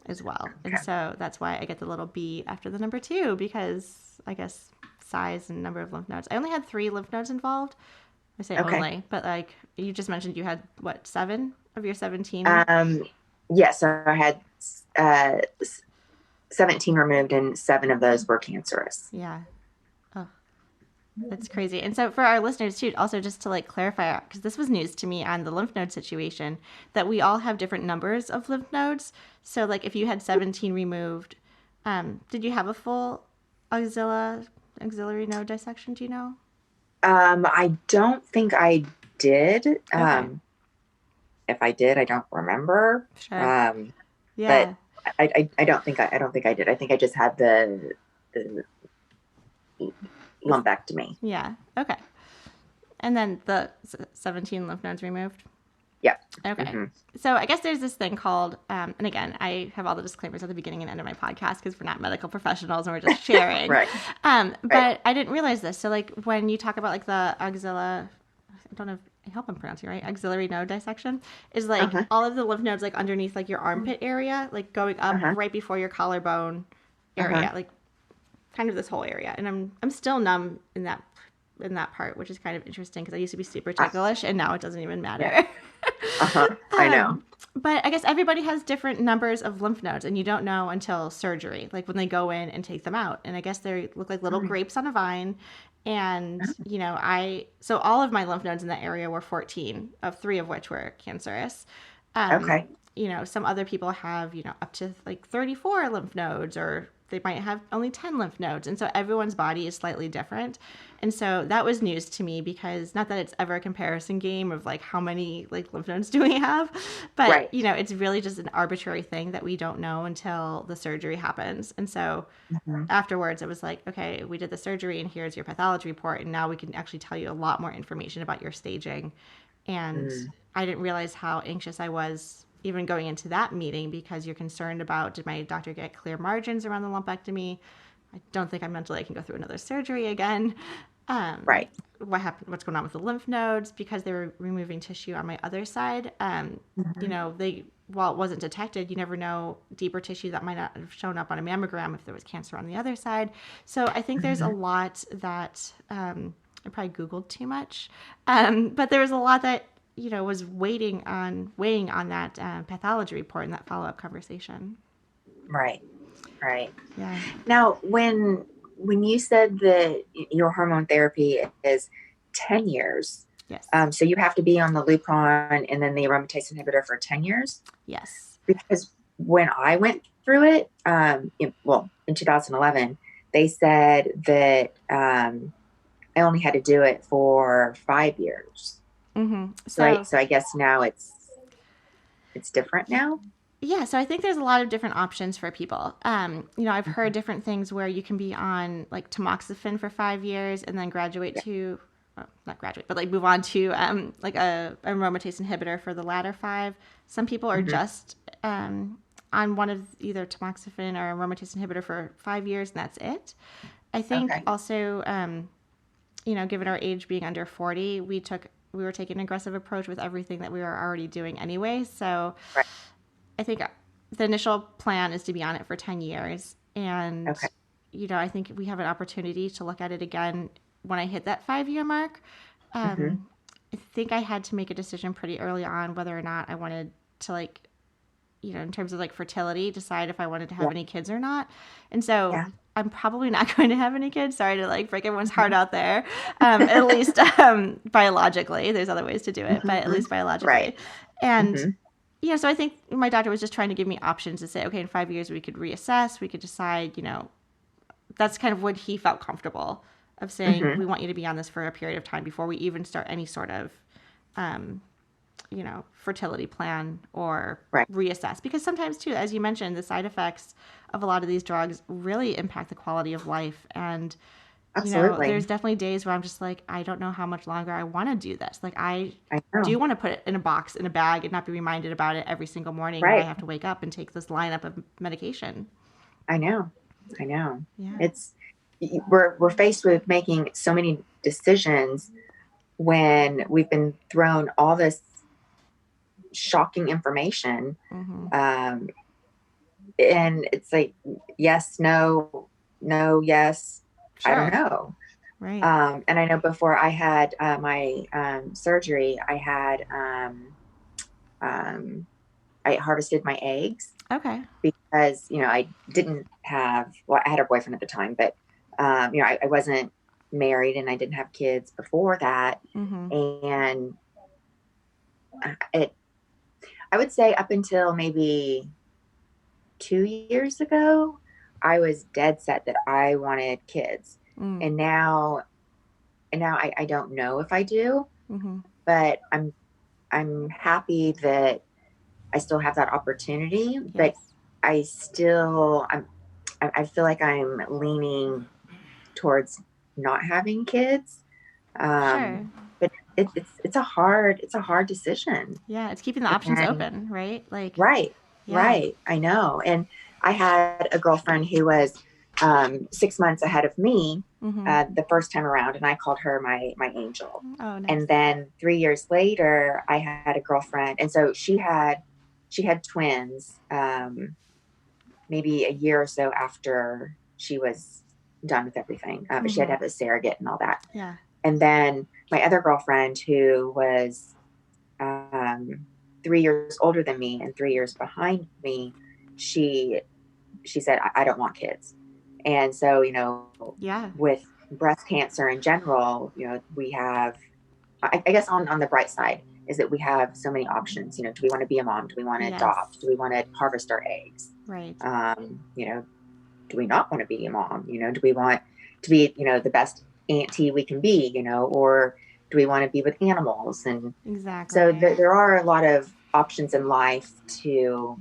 as well. Okay. And so that's why I get the little B after the number 2, because I guess size and number of lymph nodes. I only had 3 lymph nodes involved. I say only, but you just mentioned you had 7 of your 17? Yes, so I had 17 removed, and 7 of those were cancerous. Yeah. Oh, that's crazy. And so for our listeners too, also just to clarify, because this was news to me on the lymph node situation, that we all have different numbers of lymph nodes. So if you had 17 removed, did you have a full axillary node dissection? Do you know? I don't think I did. Okay. If I did, I don't remember. Sure. But I don't think I did. I think I just had the lumpectomy. Yeah. Okay. And then the 17 lymph nodes removed? Yeah. Okay. Mm-hmm. So I guess there's this thing called, and again, I have all the disclaimers at the beginning and end of my podcast because we're not medical professionals and we're just sharing. But I didn't realize this. So when you talk about the axilla, I don't know, I hope I'm pronouncing it right, axillary node dissection, is all of the lymph nodes underneath your armpit area, going up right before your collarbone area, kind of this whole area. And I'm still numb in that part, which is kind of interesting because I used to be super ticklish and now it doesn't even matter. Yeah. I know. But I guess everybody has different numbers of lymph nodes, and you don't know until surgery, when they go in and take them out. And I guess they look like little grapes on a vine. And, so all of my lymph nodes in that area were 14, of 3 of which were cancerous. Some other people have, up to 34 lymph nodes or they might have only 10 lymph nodes. And so everyone's body is slightly different. And so that was news to me, because not that it's ever a comparison game of like how many like lymph nodes do we have, but Right. you know, it's really just an arbitrary thing that we don't know until the surgery happens. And so afterwards it was like, okay, we did the surgery and here's your pathology report. And now we can actually tell you a lot more information about your staging. And I didn't realize how anxious I was even going into that meeting, because you're concerned about, did my doctor get clear margins around the lumpectomy? I don't think I'm mentally I can go through another surgery again. Right. What happened? What's going on with the lymph nodes? Because they were removing tissue on my other side. You know, while it wasn't detected, you never know deeper tissue that might not have shown up on a mammogram if there was cancer on the other side. So I think there's a lot that I probably Googled too much, but there was a lot that, you know, was weighing on that pathology report and that follow-up conversation. Right. Yeah. Now, when you said that your hormone therapy is 10 years, Yes. So you have to be on the Lupron and then the aromatase inhibitor for 10 years? Yes. Because when I went through it, in 2011, they said that I only had to do it for 5 years. So I guess now it's different now. Yeah, so I think there's a lot of different options for people. You know, I've heard different things where you can be on like tamoxifen for 5 years and then graduate to, well, not graduate, but like move on to like a aromatase inhibitor for the latter 5. Some people are just on one of either tamoxifen or aromatase inhibitor for 5 years, and that's it. I think also, you know, given our age being under 40, we were taking an aggressive approach with everything that we were already doing anyway. So I think the initial plan is to be on it for 10 years. And, you know, I think we have an opportunity to look at it again when I hit that 5-year mark. I think I had to make a decision pretty early on whether or not I wanted to, like, you know, in terms of like fertility, decide if I wanted to have any kids or not. And so I'm probably not going to have any kids. Sorry to like break everyone's heart out there. At least biologically, there's other ways to do it, but at least biologically. And yeah, so I think my doctor was just trying to give me options to say, okay, in 5 years we could reassess, we could decide, you know, that's kind of what he felt comfortable of saying, we want you to be on this for a period of time before we even start any sort of, you know, fertility plan or reassess. Because sometimes too, as you mentioned, the side effects of a lot of these drugs really impact the quality of life. And you know, there's definitely days where I'm just like, I don't know how much longer I want to do this. Like, I do want to put it in a box, in a bag, and not be reminded about it every single morning when I have to wake up and take this lineup of medication. I know. Yeah. It's, we're faced with making so many decisions when we've been thrown all this shocking information. And it's like, yes, no, yes. I don't know. Right. And I know before I had my surgery, I had I harvested my eggs. Okay. Because, you know, I didn't have, well, I had a boyfriend at the time, but, you know, I wasn't married and I didn't have kids before that. And I would say up until maybe 2 years ago, I was dead set that I wanted kids. And now I don't know if I do, but I'm happy that I still have that opportunity, but I feel like I'm leaning towards not having kids. But it's a hard decision. Yeah, it's keeping the options open, right? Like right. I know. And I had a girlfriend who was 6 months ahead of me the first time around, and I called her my angel. Oh, nice. And then 3 years later, I had a girlfriend, and so she had twins maybe a year or so after she was done with everything. But she had to have a surrogate and all that. Yeah. And then my other girlfriend, who was 3 years older than me and 3 years behind me, she said, I don't want kids. And so, you know, with breast cancer in general, you know, we have, I guess on the bright side is that we have so many options. You know, do we want to be a mom? Do we want to adopt? Do we want to harvest our eggs? Right. You know, we not want to be a mom? Do we want to be, the best auntie we can be, or do we want to be with animals? And Exactly. so there are a lot of options in life to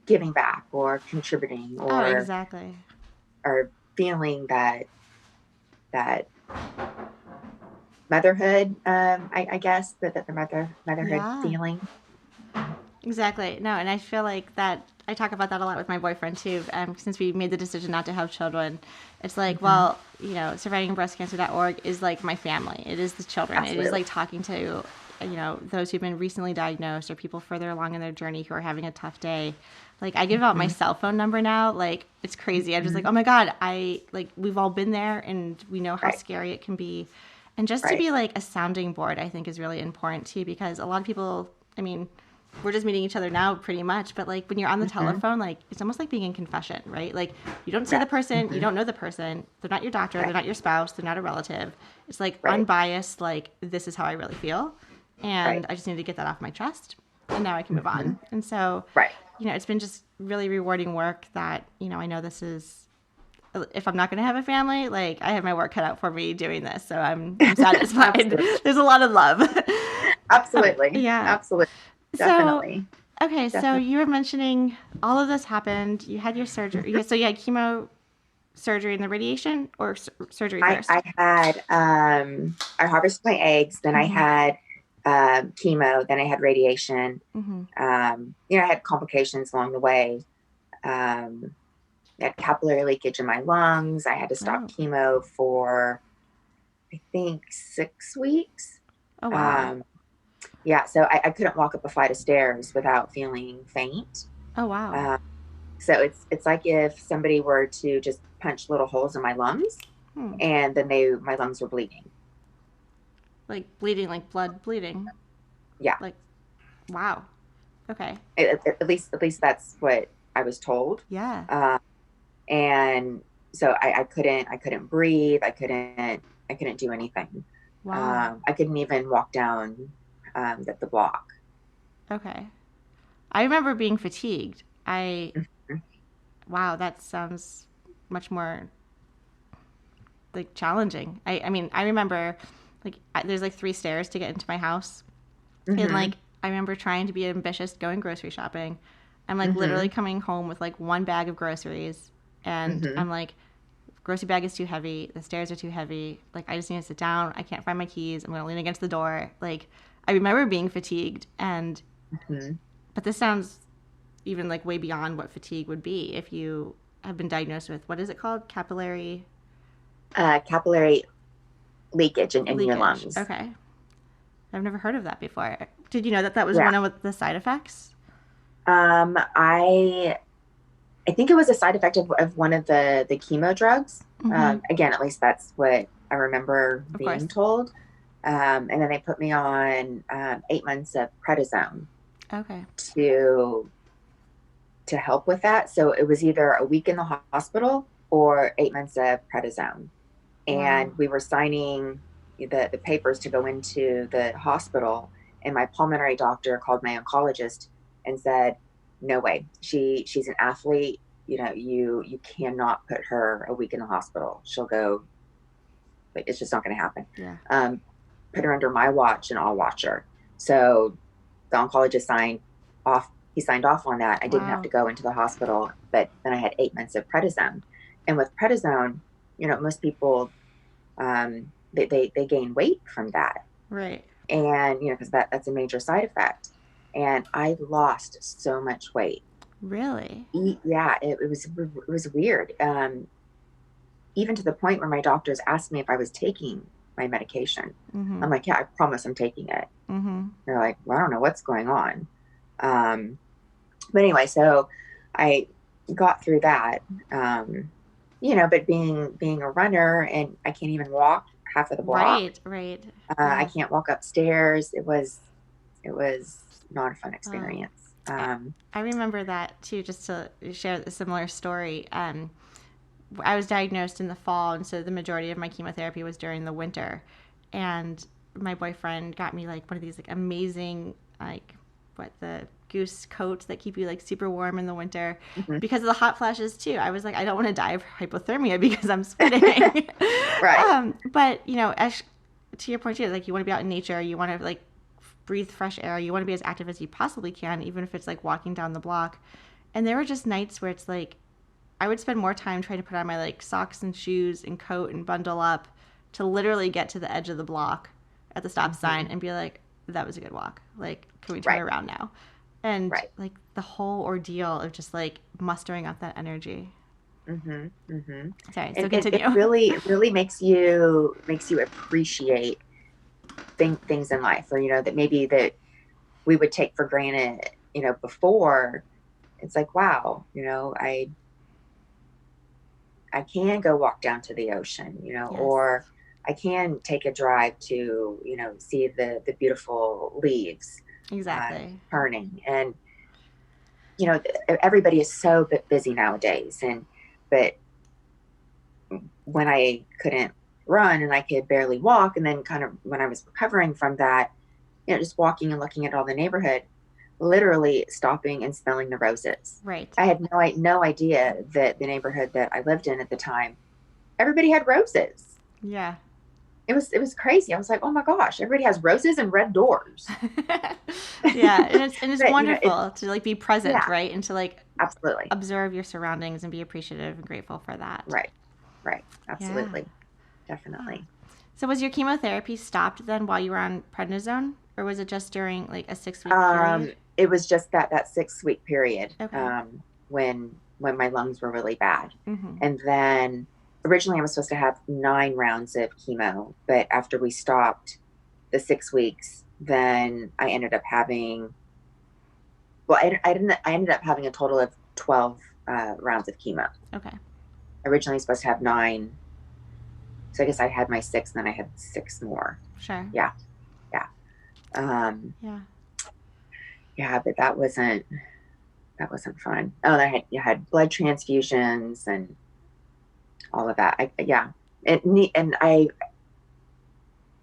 giving back or contributing Oh, or exactly. feeling that motherhood, I guess that the motherhood Yeah. feeling. Exactly. No, and I feel like that I talk about that a lot with my boyfriend too. Since we made the decision not to have children, it's like, Mm-hmm. well, survivingbreastcancer.org is like my family. It is the children. Absolutely. It is like talking to, those who've been recently diagnosed or people further along in their journey who are having a tough day. Like I give out my cell phone number now. Like it's crazy. I'm just like, oh my God, we've all been there and we know how Right. scary it can be. And just to Right. be like a sounding board, I think is really important too, because a lot of people, we're just meeting each other now pretty much, but like when you're on the telephone, like it's almost like being in confession, right? Like you don't see the person, you don't know the person, they're not your doctor, they're not your spouse, they're not a relative. It's like unbiased, like this is how I really feel. And I just need to get that off my chest. And now I can move on. And so, it's been just really rewarding work that, I know this is, if I'm not going to have a family, like I have my work cut out for me doing this. So I'm satisfied. There's a lot of love. Absolutely. Yeah. Absolutely. Definitely. So, okay. So Definitely. you were mentioning all of this happened. You had your surgery. So you had chemo, surgery, and the radiation, or surgery first? I had, I harvested my eggs, then I had chemo, then I had radiation. I had complications along the way. I had capillary leakage in my lungs. I had to stop chemo for, I think, 6 weeks. Oh, wow. Yeah, so I couldn't walk up a flight of stairs without feeling faint. Oh, wow. So it's like if somebody were to just punch little holes in my lungs, and then my lungs were bleeding. Like bleeding, like blood bleeding. Yeah. Like, wow. Okay. At least that's what I was told. Yeah. And so I couldn't breathe. I couldn't do anything. Wow. I couldn't even walk down the block. Okay. I remember being fatigued. Wow, that sounds much more like challenging. I remember like there's like 3 stairs to get into my house. And like I remember trying to be ambitious going grocery shopping. I'm like literally coming home with like 1 bag of groceries and I'm like, grocery bag is too heavy, the stairs are too heavy, like I just need to sit down, I can't find my keys, I'm gonna lean against the door. Like I remember being fatigued and but this sounds even like way beyond what fatigue would be if you have been diagnosed with, what is it called? Capillary leakage in your lungs. Okay. I've never heard of that before. Did you know that was one of the side effects? I think it was a side effect of one of the chemo drugs. Again, at least that's what I remember being told. And then they put me on 8 months of prednisone. Okay. To help with that. So it was either a week in the hospital or 8 months of prednisone. And we were signing the papers to go into the hospital. And my pulmonary doctor called my oncologist and said, no way. She's an athlete. You cannot put her a week in the hospital. She'll go, it's just not going to happen. Yeah. Put her under my watch and I'll watch her. So the oncologist signed off on that. I didn't have to go into the hospital, but then I had 8 months of prednisone. And with prednisone, most people, they gain weight from that. Right. And, because that's a major side effect. And I lost so much weight. Really? Yeah, it was weird. Even to the point where my doctors asked me if I was taking my medication. I'm like, yeah, I promise I'm taking it. They're like, well, I don't know what's going on. But anyway, so I got through that, but being a runner and I can't even walk half of the block. Right. I can't walk upstairs. It was not a fun experience. I remember that too, just to share a similar story. I was diagnosed in the fall, and so the majority of my chemotherapy was during the winter. And my boyfriend got me like one of these like amazing, like the goose coats that keep you like super warm in the winter Mm-hmm. because of the hot flashes too. I was like, I don't want to die of hypothermia because I'm sweating. Right. But you know, as to your point too, like you want to be out in nature, you want to like breathe fresh air, you want to be as active as you possibly can, even if it's like walking down the block. And there were just nights where it's like I would spend more time trying to put on my like socks and shoes and coat and bundle up to literally get to the edge of the block at the stop sign and be like, that was a good walk. Like, can we turn around now? And like the whole ordeal of just like mustering up that energy. Sorry, so continue. It really makes you appreciate things in life, or, you know, that maybe that we would take for granted, you know, before. It's like, wow, you know, I can go walk down to the ocean, you know, or I can take a drive to, you know, see the beautiful leaves turning. And, you know, everybody is so busy nowadays. But when I couldn't run and I could barely walk, and then kind of when I was recovering from that, you know, just walking and looking at all the neighborhood, literally stopping and smelling the roses. Right. I had no idea that the neighborhood that I lived in at the time, everybody had roses. Yeah. It was crazy. I was like, oh my gosh, everybody has roses and red doors. Yeah, and it's but, wonderful, you know, to like be present, right, and to like absolutely observe your surroundings and be appreciative and grateful for that. Right, absolutely, definitely. So was your chemotherapy stopped then while you were on prednisone, or was it just during like a 6-week period? It was just that 6-week period. When my lungs were really bad. And then originally I was supposed to have 9 rounds of chemo, but after we stopped the 6 weeks, then I ended up having, I ended up having a total of 12 rounds of chemo. Okay. Originally supposed to have 9. So I guess I had my 6, and then I had 6 more. Sure. Yeah. Yeah, but that wasn't fun. Oh, I had blood transfusions and all of that. And I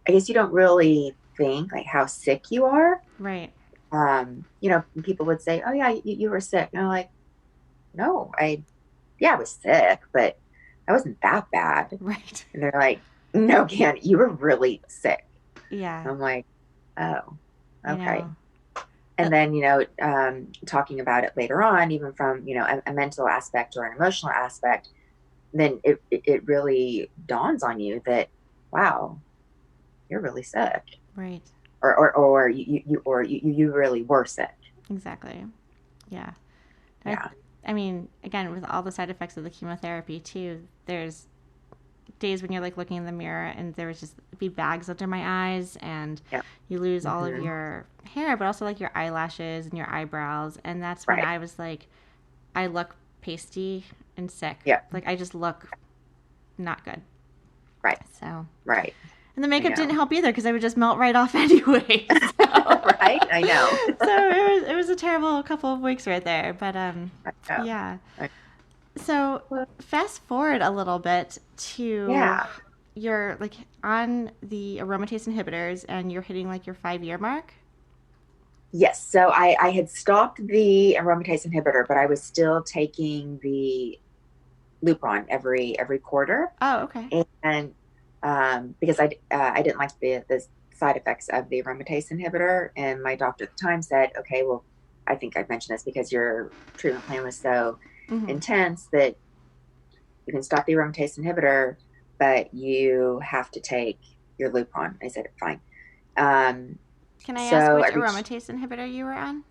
guess you don't really think like how sick you are. Right. You know, people would say, oh yeah, you were sick. And I'm like, no, I was sick, but I wasn't that bad. Right. And they're like, no, Can, you were really sick. Yeah. I'm like, oh, okay. And then, you know, talking about it later on, even from, you know, a mental aspect or an emotional aspect, then it really dawns on you that, wow, you're really sick. Right. Or you really were sick. Exactly. Yeah. Yeah. I mean, again, with all the side effects of the chemotherapy too, there's days when you're like looking in the mirror and there was just be bags under my eyes, and you lose all of your hair, but also like your eyelashes and your eyebrows. And that's when I was like, I look pasty and sick. Yeah. Like I just look not good. Right. So. Right. And the makeup didn't help either because I would just melt right off anyway. So. Right. I know. So it was a terrible couple of weeks right there. But yeah. So fast forward a little bit to you're like on the aromatase inhibitors and you're hitting like your 5-year mark. Yes. So I had stopped the aromatase inhibitor, but I was still taking the Lupron every quarter. Oh, okay. And because I didn't like the side effects of the aromatase inhibitor, and my doctor at the time said, okay, well, I think I've mentioned this because your treatment plan was so intense that you can stop the aromatase inhibitor, but you have to take your Lupron. I said, fine. Can I ask which aromatase inhibitor you were on?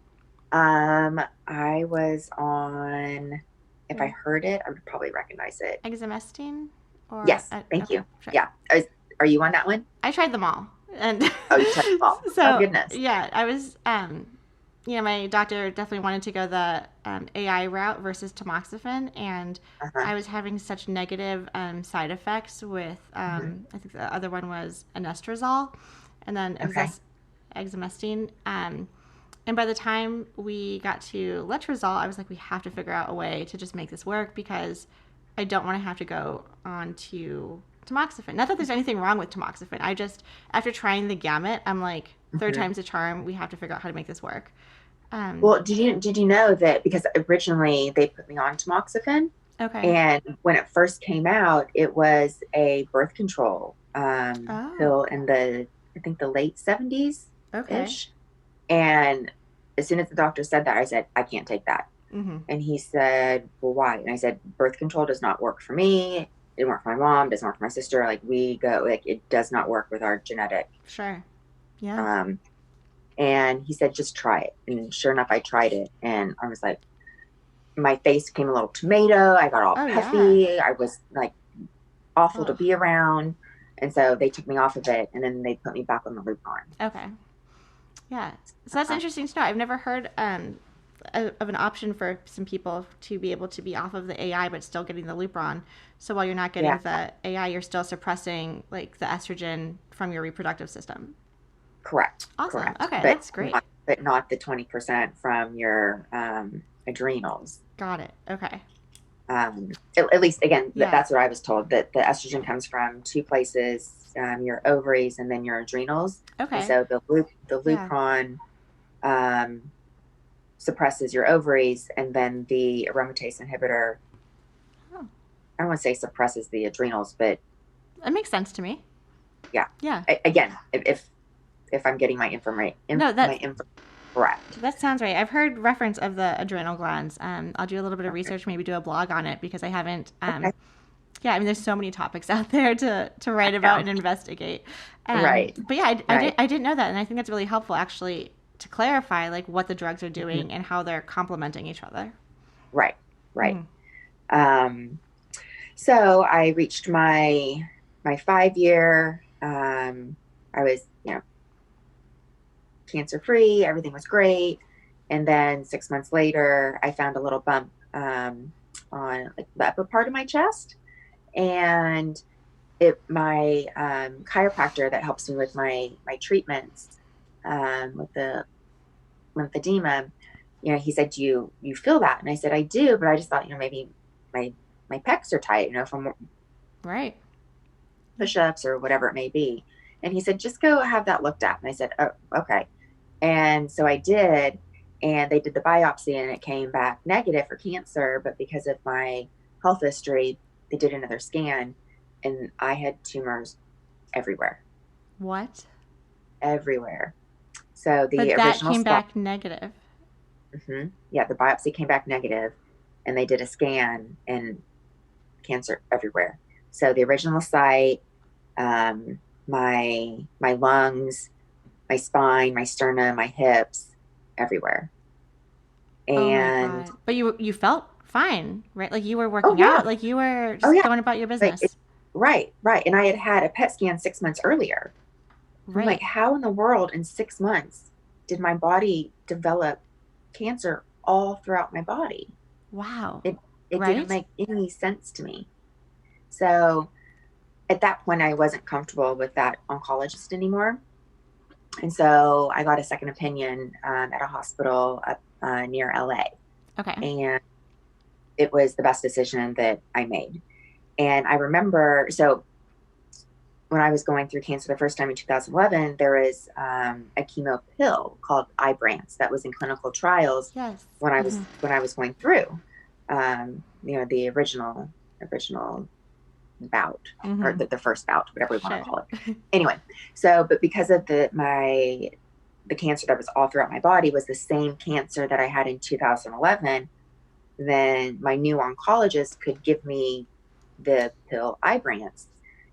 I was on, if I heard it, I would probably recognize it. Exemestane? Or yes, thank you. Sure. Yeah. Are you on that one? I tried them all. And oh, you tried them all. So, oh, goodness. Yeah, I was, you know, my doctor definitely wanted to go the AI route versus tamoxifen, and I was having such negative side effects with, I think the other one was anastrozole, and then exemestane. And by the time we got to letrozole, I was like, we have to figure out a way to just make this work because I don't want to have to go on to tamoxifen. Not that there's anything wrong with tamoxifen. I just, after trying the gamut, I'm like, third time's a charm. We have to figure out how to make this work. Well, did you know that because originally they put me on tamoxifen, Okay. and when it first came out, it was a birth control Oh, pill in I think the late 70s okay. ish. And as soon as the doctor said that, I said, I can't take that. Mm-hmm. And he said, well, why? And I said, birth control does not work for me. It didn't work for my mom, doesn't work for my sister. Like it does not work with our genetic. Sure. Yeah. Um, and he said, just try it. And sure enough, I tried it. And I was like, my face became a little tomato. I got all Oh, yeah. puffy. I was like awful to Oh, be around. And so they took me off of it, and then they put me back on the Lupron. okay. Yeah. So that's interesting to know. I've never heard of an option for some people to be able to be off of the AI but still getting the Lupron. So while you're not Yeah, getting the AI, you're still suppressing like the estrogen from your reproductive system. correct, Awesome. correct. Okay, that's great. But not the 20% from your adrenals. Got it. Okay. At least, again, Yeah. that's what I was told, that the estrogen comes from two places, your ovaries and then your adrenals. And Okay. so the Yeah. Lupron um, suppresses your ovaries, and then the aromatase inhibitor, Oh, I don't want to say suppresses the adrenals, but that makes sense to me. yeah. Yeah. Again, if I'm getting my information No, my info correct. that sounds right. I've heard reference of the adrenal glands. I'll do a little bit of Okay. research, maybe do a blog on it because I haven't. Okay. Yeah, I mean, there's so many topics out there to write about Yeah. and investigate. Right. But yeah, Right. I didn't know that, and I think that's really helpful actually to clarify like what the drugs are Mhm. doing and how they're complementing each other. Right. Right. Mm. Um, so I reached my 5 year. I was, cancer free. Everything was great. And then 6 months later, I found a little bump on like the upper part of my chest, and my chiropractor that helps me with my treatments with the lymphedema. He said, "Do you feel that?" And I said, "I do," but I just thought, maybe my my pecs are tight, from Right. push-ups or whatever it may be. And he said, just go have that looked at. And I said, oh, okay. And so I did, and they did the biopsy, and it came back negative for cancer. But because of my health history, they did another scan, and I had tumors everywhere, What? everywhere. So the But that original came spot, back negative. yeah, the biopsy came back negative, and they did a scan, and cancer everywhere. So the original site, my lungs, my spine, my sternum, my hips, everywhere. Oh my And god. But you felt fine, right? Like you were oh working out, yeah, like you were oh just yeah, going about your but business. right, right. And I had had a PET scan 6 months earlier. I'm like, Right. how in the world in 6 months did my body develop cancer all throughout my body? Wow. It it didn't Right? make any sense to me. So at that point, I wasn't comfortable with that oncologist anymore. And so I got a second opinion at a hospital up near LA. Okay. And it was the best decision that I made. And I remember, so when I was going through cancer the first time in 2011, there was a chemo pill called Ibrance that was in clinical trials Yes. when I Hmm. was going through, the original bout, or Hmm. the first bout, whatever we want to Sure. call it. Anyway, so but because of the cancer that was all throughout my body was the same cancer that I had in 2011, then my new oncologist could give me the pill Ibrance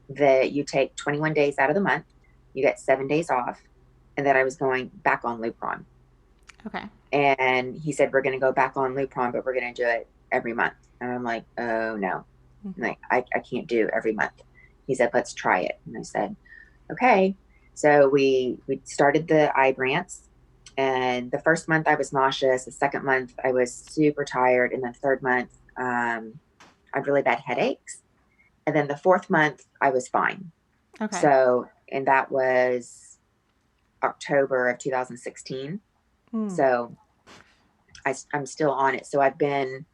that you take 21 days out of the month, you get 7 days off, and that I was going back on Lupron. Okay. And he said, we're going to go back on Lupron, but we're going to do it every month. And I'm like, oh no, like I can't do every month. He said, let's try it. And I said, okay. So we started the Ibrance, and the first month I was nauseous. The second month I was super tired, and the third month I had really bad headaches, and then the fourth month I was fine. Okay. So, and that was October of 2016. Hmm. So I'm still on it. So I've been,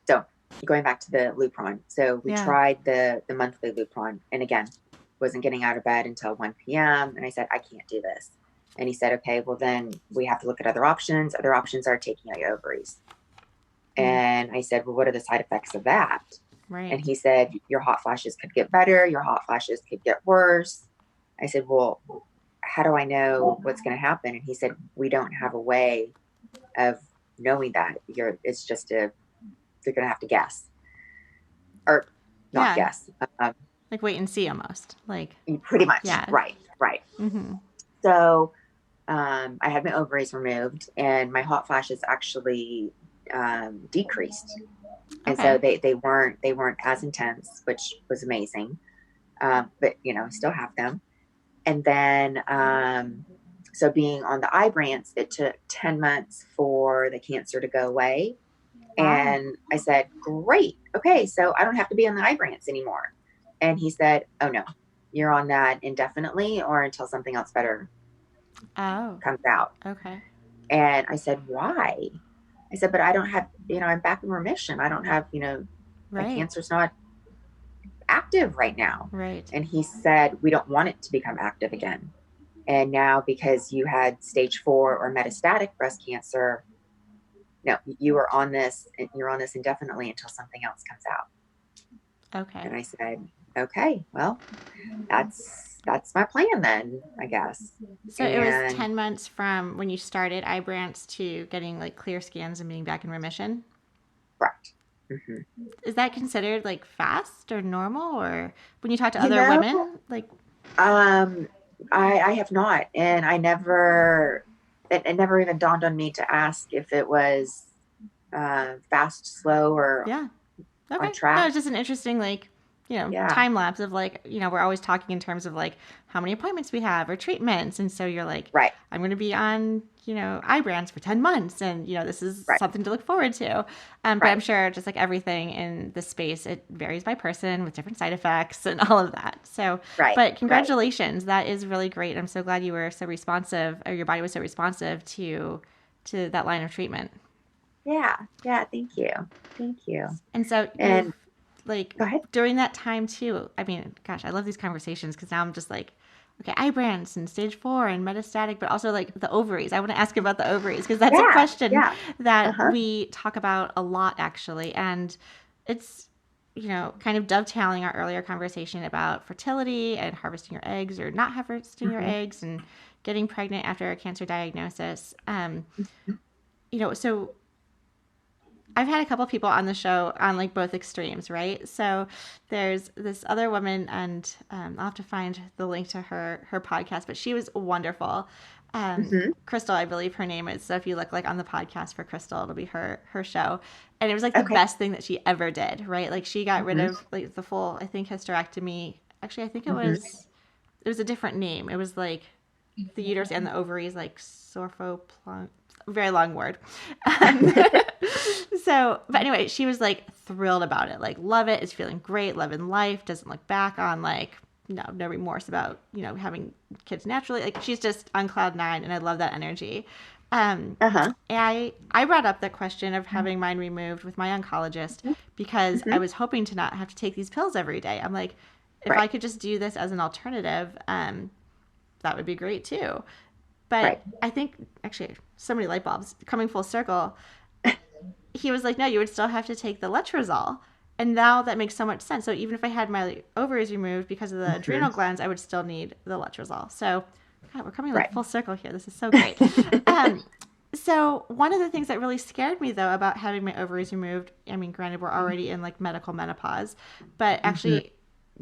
so going back to the Lupron. So we Yeah. tried the monthly Lupron, and again, wasn't getting out of bed until 1 p.m. And I said, I can't do this. And he said, okay, well then we have to look at other options. Other options are taking out your ovaries. And I said, well, what are the side effects of that? Right. And he said, your hot flashes could get better. Your hot flashes could get worse. I said, well, how do I know what's going to happen? And he said, we don't have a way of knowing that. It's just you're going to have to guess, or not guess. Like wait and see almost. Like pretty much. Yeah. Right. Mm-hmm. So I had my ovaries removed, and my hot flashes actually decreased. And so they weren't as intense, which was amazing. But still have them. And then so being on the Ibrance, it took 10 months for the cancer to go away. And I said, great. Okay, so I don't have to be on the Ibrance anymore. And he said, oh no, you're on that indefinitely or until something else better comes out. Okay. And I said, why? I said, but I don't have, I'm back in remission. I don't have, my cancer's not active right now. Right. And he said, we don't want it to become active again. And now because you had stage 4 or metastatic breast cancer, no, you're on this indefinitely until something else comes out. Okay. And I said, okay, well, that's my plan then, I guess. So it was 10 months from when you started Ibrance to getting like clear scans and being back in remission? Correct. Mm-hmm. Is that considered like fast or normal, or when you talk to other women? Like, I have not, and I never, it never even dawned on me to ask if it was fast, slow, or on track. No, it's just an interesting time lapse of we're always talking in terms of like how many appointments we have or treatments, and so you're like, right, I'm going to be on Ibrance for 10 months, and this is something to look forward to. But I'm sure just like everything in this space, it varies by person with different side effects and all of that. So, but congratulations, that is really great. I'm so glad you were so responsive, or your body was so responsive to that line of treatment. Yeah, thank you. And so during that time too, I mean, gosh, I love these conversations because now I'm just like, okay, Ibrance and stage 4 and metastatic, but also like the ovaries. I want to ask about the ovaries because that's a question that we talk about a lot actually. And it's, kind of dovetailing our earlier conversation about fertility and harvesting your eggs or not harvesting your eggs and getting pregnant after a cancer diagnosis. So I've had a couple of people on the show on like both extremes, right? So there's this other woman, and I'll have to find the link to her podcast, but she was wonderful. Crystal, I believe her name is. So if you look like on the podcast for Crystal, it'll be her show. And it was like the best thing that she ever did, right? Like she got rid of like the full, I think, hysterectomy. Actually, I think it was a different name. It was like the uterus and the ovaries, like sorfoplunk. Very long word. But anyway, she was like thrilled about it. Like, love it. Is feeling great. Loving life. Doesn't look back on like, no remorse about, having kids naturally. Like, she's just on cloud 9, and I love that energy. I brought up the question of having mine removed with my oncologist because I was hoping to not have to take these pills every day. I'm like, if I could just do this as an alternative, that would be great too. But I think, actually, so many light bulbs coming full circle. He was like, no, you would still have to take the letrozole. And now that makes so much sense. So even if I had my ovaries removed because of the adrenal glands, I would still need the letrozole. So, God, we're coming like full circle here. This is so great. So one of the things that really scared me, though, about having my ovaries removed, I mean, granted, we're already in like medical menopause, but actually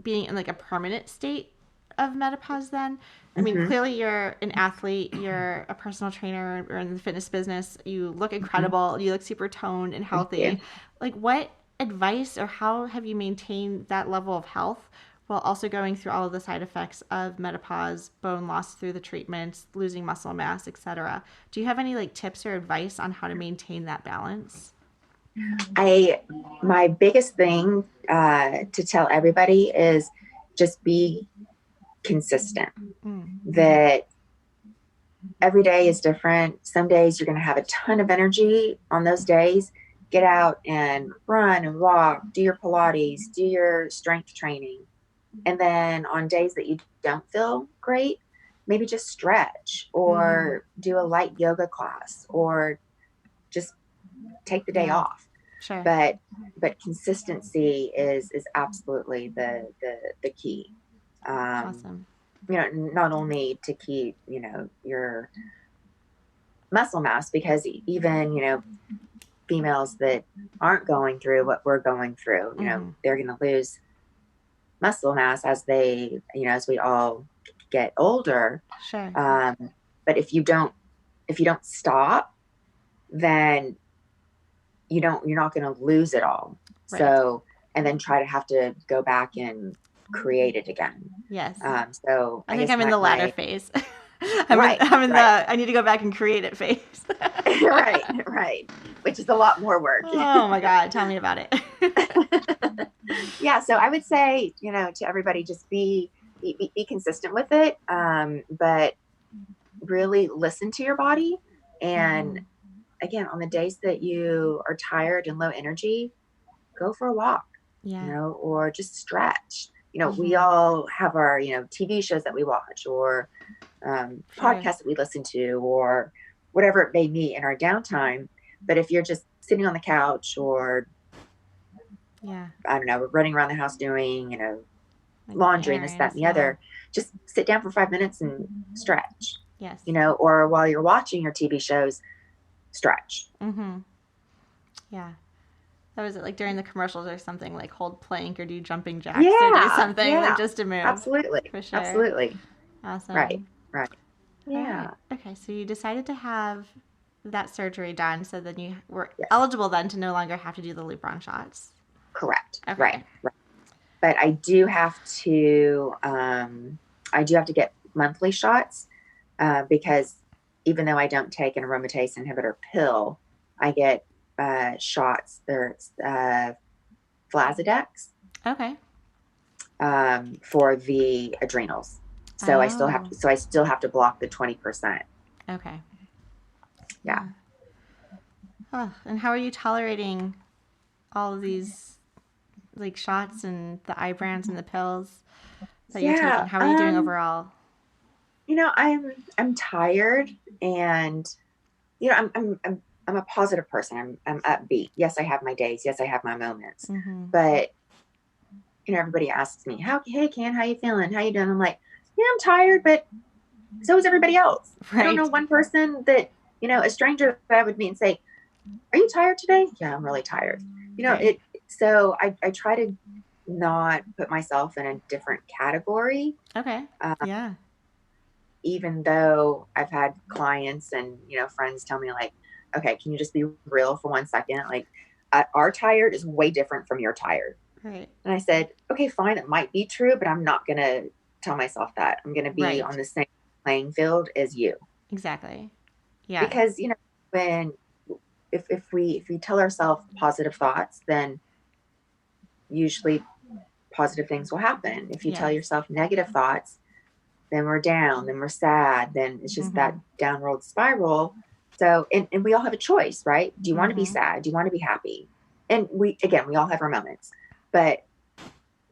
being in like a permanent state of menopause then. I mean, clearly you're an athlete, you're a personal trainer, or in the fitness business. You look incredible. You look super toned and healthy. Like, what advice or how have you maintained that level of health while also going through all of the side effects of menopause, bone loss through the treatments, losing muscle mass, etc.? Do you have any like tips or advice on how to maintain that balance? My biggest thing to tell everybody is just be consistent. That every day is different. Some days you're going to have a ton of energy. On those days, get out and run and walk, do your Pilates, do your strength training. And then on days that you don't feel great, maybe just stretch or do a light yoga class or just take the day off. Sure. But consistency is absolutely the key. Awesome. Not only to keep, your muscle mass, because even, females that aren't going through what we're going through, they're going to lose muscle mass as they, as we all get older. Sure. But if you don't stop, then you're not going to lose it all. Right. So, and then try to have to go back and create it again. Yes. So I think I'm in the latter phase. Right. I'm in the I need to go back and create it phase. Right. Which is a lot more work. Oh my God. Tell me about it. Yeah. So I would say, to everybody, just be consistent with it. But really listen to your body. And again, on the days that you are tired and low energy, go for a walk, or just stretch. We all have our, TV shows that we watch, or podcasts that we listen to, or whatever it may be in our downtime. But if you're just sitting on the couch, or I don't know, running around the house doing, like laundry and this, that, and the other, just sit down for 5 minutes and stretch. Yes. Or while you're watching your TV shows, stretch. Yeah. That was it, like during the commercials or something, like hold plank or do jumping jacks or do something like just to move. Absolutely. For sure. Absolutely. Awesome. Right. Yeah. Right. Okay. So you decided to have that surgery done, so then you were eligible then to no longer have to do the Lupron shots. Correct. Okay. Right. But I do have to get monthly shots, because even though I don't take an aromatase inhibitor pill, I get shots. There's Flazodex. Okay. For the adrenals. So I still have to block the 20%. Okay. Yeah. Oh, and how are you tolerating all of these like shots and the Ibrans and the pills that you're taking? How are you doing overall? I'm tired, and I'm a positive person. I'm upbeat. Yes, I have my days. Yes, I have my moments. But everybody asks me, hey Ken, how you feeling? How you doing? I'm like, yeah, I'm tired, but so is everybody else. Right. I don't know one person that, a stranger that I would meet and say, are you tired today? Yeah, I'm really tired. Right. So I try to not put myself in a different category. Okay. Even though I've had clients and, friends tell me like, okay, can you just be real for 1 second? Like, our tired is way different from your tired. Right. And I said, okay, fine. It might be true, but I'm not going to tell myself that. I'm going to be on the same playing field as you. Exactly. Yeah. Because, if we tell ourselves positive thoughts, then usually positive things will happen. If you tell yourself negative thoughts, then we're down, then we're sad, then it's just that downward spiral. So, and we all have a choice, right? Do you want to be sad? Do you want to be happy? And we all have our moments, but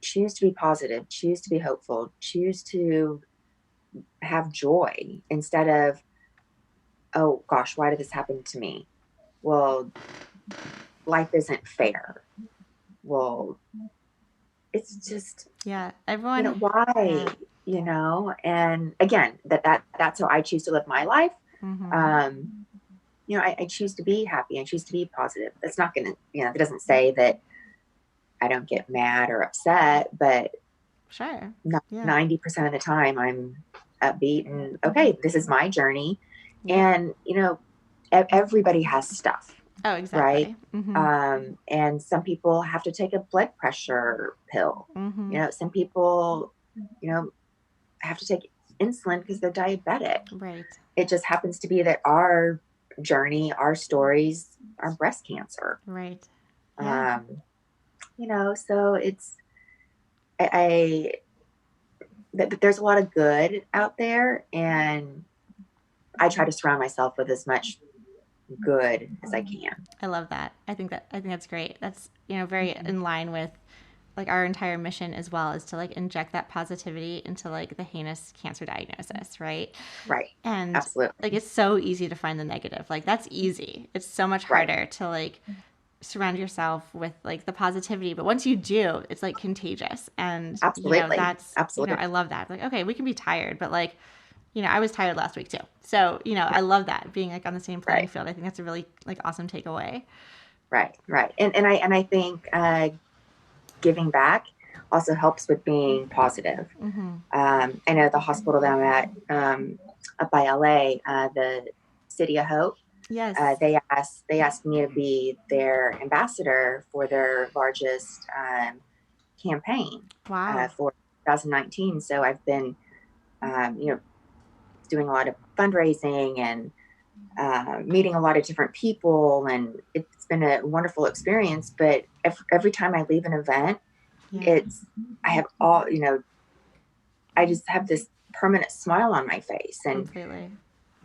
choose to be positive, choose to be hopeful, choose to have joy instead of, oh gosh, why did this happen to me? Well, life isn't fair. Well, it's just, everyone, why, and again, that's how I choose to live my life. I choose to be happy. I choose to be positive. That's not going to, it doesn't say that I don't get mad or upset, but 90% of the time I'm upbeat and okay, this is my journey. And, everybody has stuff. Oh, exactly. Right. And some people have to take a blood pressure pill. Some people, have to take insulin because they're diabetic. Right. It just happens to be that our journey, our stories are breast cancer. Right. Yeah. So it's, there's a lot of good out there, and I try to surround myself with as much good as I can. I love that. I think that's great. That's, very in line with like our entire mission as well is to like inject that positivity into like the heinous cancer diagnosis, right? Right. And like Absolutely. it's so easy to find the negative. Like that's easy. It's so much Right. harder to like surround yourself with like the positivity. But once you do, it's like contagious. And Absolutely. that's Absolutely. I love that. Like, okay, we can be tired, but like, I was tired last week too. So, I love that being like on the same playing Right. field. I think that's a really like awesome takeaway. Right. Right. And I think giving back also helps with being positive. Mm-hmm. I know the hospital that I'm at up by LA, the City of Hope. Yes. They asked me to be their ambassador for their largest campaign Wow. for 2019. So I've been, doing a lot of fundraising and meeting a lot of different people, and it's been a wonderful experience. But every time I leave an event, Yeah. I have I just have this permanent smile on my face, and Completely.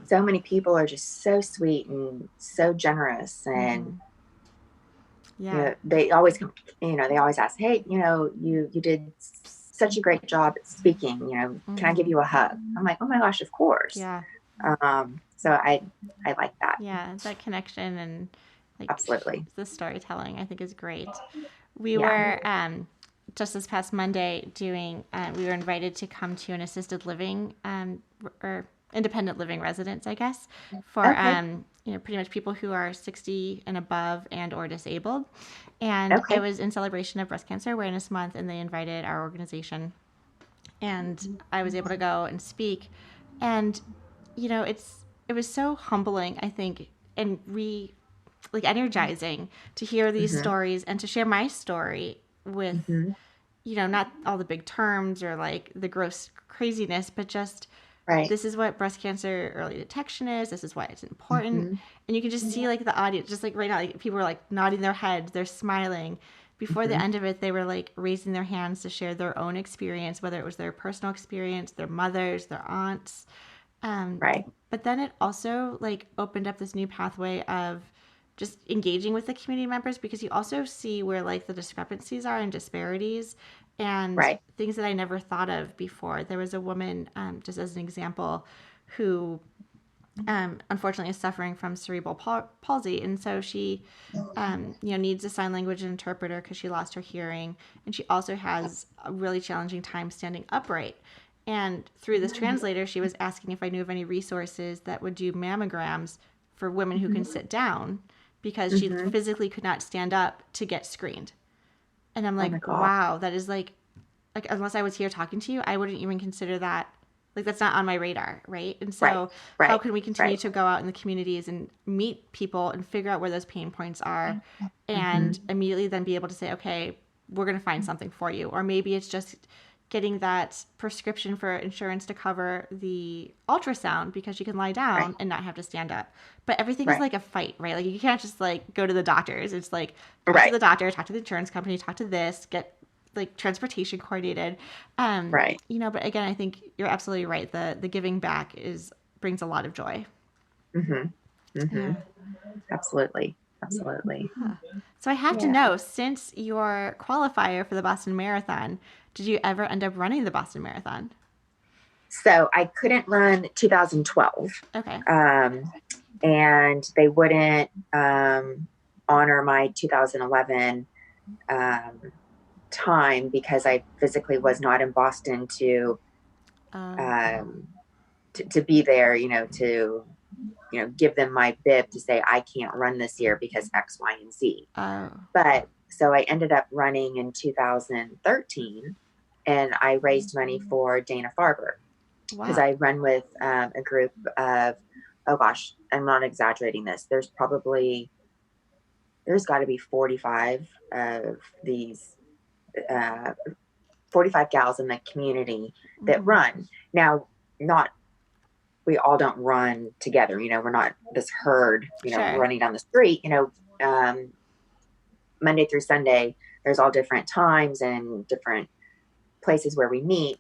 so many people are just so sweet and so generous, and Yeah. they always ask, hey, you did such a great job at speaking, can I give you a hug? I'm like, oh my gosh, of course. Yeah. So I like that. Yeah. That connection and like Absolutely. the storytelling I think is great. We Yeah. were just this past Monday doing. We were invited to come to an assisted living or independent living residence, I guess, for Okay. pretty much people who are 60 and above and or disabled. And it Okay. was in celebration of Breast Cancer Awareness Month, and they invited our organization, and I was able to go and speak. And it was so humbling, I think, and like energizing to hear these Mm-hmm. stories and to share my story with Mm-hmm. not all the big terms or like the gross craziness, but just Right. this is what breast cancer early detection is. This is why it's important. Mm-hmm. And you can just see like the audience, just like right now, like people were like nodding their heads, they're smiling. Before the Mm-hmm. end of it, they were like raising their hands to share their own experience, whether it was their personal experience, their mothers, their aunts. Right. But then it also like opened up this new pathway of just engaging with the community members, because you also see where like the discrepancies are and disparities and Right. things that I never thought of before. There was a woman, just as an example, who unfortunately is suffering from cerebral palsy, and so she needs a sign language interpreter because she lost her hearing, and she also has a really challenging time standing upright. And through this translator, she was asking if I knew of any resources that would do mammograms for women who can sit down, because she Mm-hmm. physically could not stand up to get screened. And I'm Oh like, my God. wow, that is like unless I was here talking to you, I wouldn't even consider that, like that's not on my radar, right? And Right. so how Right. can we continue Right. to go out in the communities and meet people and figure out where those pain points are, Mm-hmm. and immediately then be able to say, okay, we're going to find something for you. Or maybe it's just getting that prescription for insurance to cover the ultrasound because you can lie Right. down and not have to stand up. But everything is Right. like a fight, right? Like you can't just like go to the doctors. It's like talk to Right. the doctor, talk to the insurance company, talk to this, get like transportation coordinated. Right. But again, I think you're absolutely right. The giving back brings a lot of joy. Mm-hmm. Mm-hmm. Yeah. Absolutely. Absolutely. Huh. So I have to Yeah. know, since your qualifier for the Boston Marathon, did you ever end up running the Boston Marathon? So I couldn't run 2012. Okay. And they wouldn't honor my 2011 time because I physically was not in Boston um, to be there, to give them my bib to say I can't run this year because X, Y, and Z. Oh. But so I ended up running in 2013, and I raised money for Dana-Farber because Wow. I run with a group of, oh gosh, I'm not exaggerating this. There's got to be 45 of these, 45 gals in the community that Mm-hmm. run. Now, not, we all don't run together, we're not this herd, Sure. running down the street, Monday through Sunday, there's all different times and different places where we meet.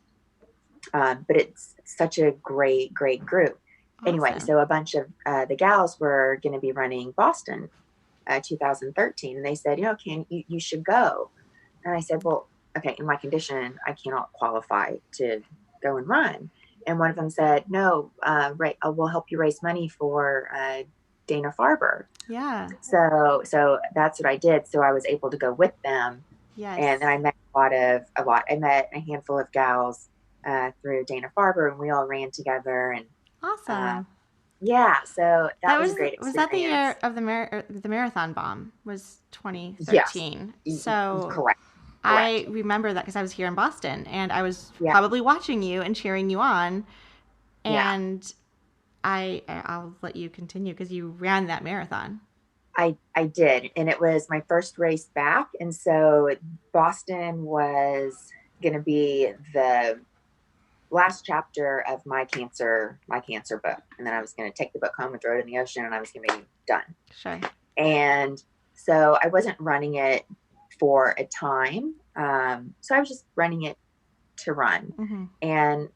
But it's such a great, great group. Anyway, Awesome. so a bunch of the gals were going to be running Boston 2013. And they said, Ken, you should go. And I said, well, okay, in my condition, I cannot qualify to go and run. And one of them said, no, right, we'll help you raise money for Dana-Farber. Yeah. So that's what I did. So I was able to go with them. Yes. And then I met I met a handful of gals through Dana-Farber, and we all ran together. And Awesome. yeah, so that was a great was experience. that the year of the marathon bomb was 2013. Yes. So Correct. I remember that because I was here in Boston and I was Yeah. probably watching you and cheering you on. And yeah. I'll let you continue because you ran that marathon. I did, and it was my first race back, and so Boston was going to be the last chapter of my cancer book, and then I was going to take the book home and throw it in the ocean, and I was going to be done. Sure. And so I wasn't running it for a time, so I was just running it to run. Mm-hmm. And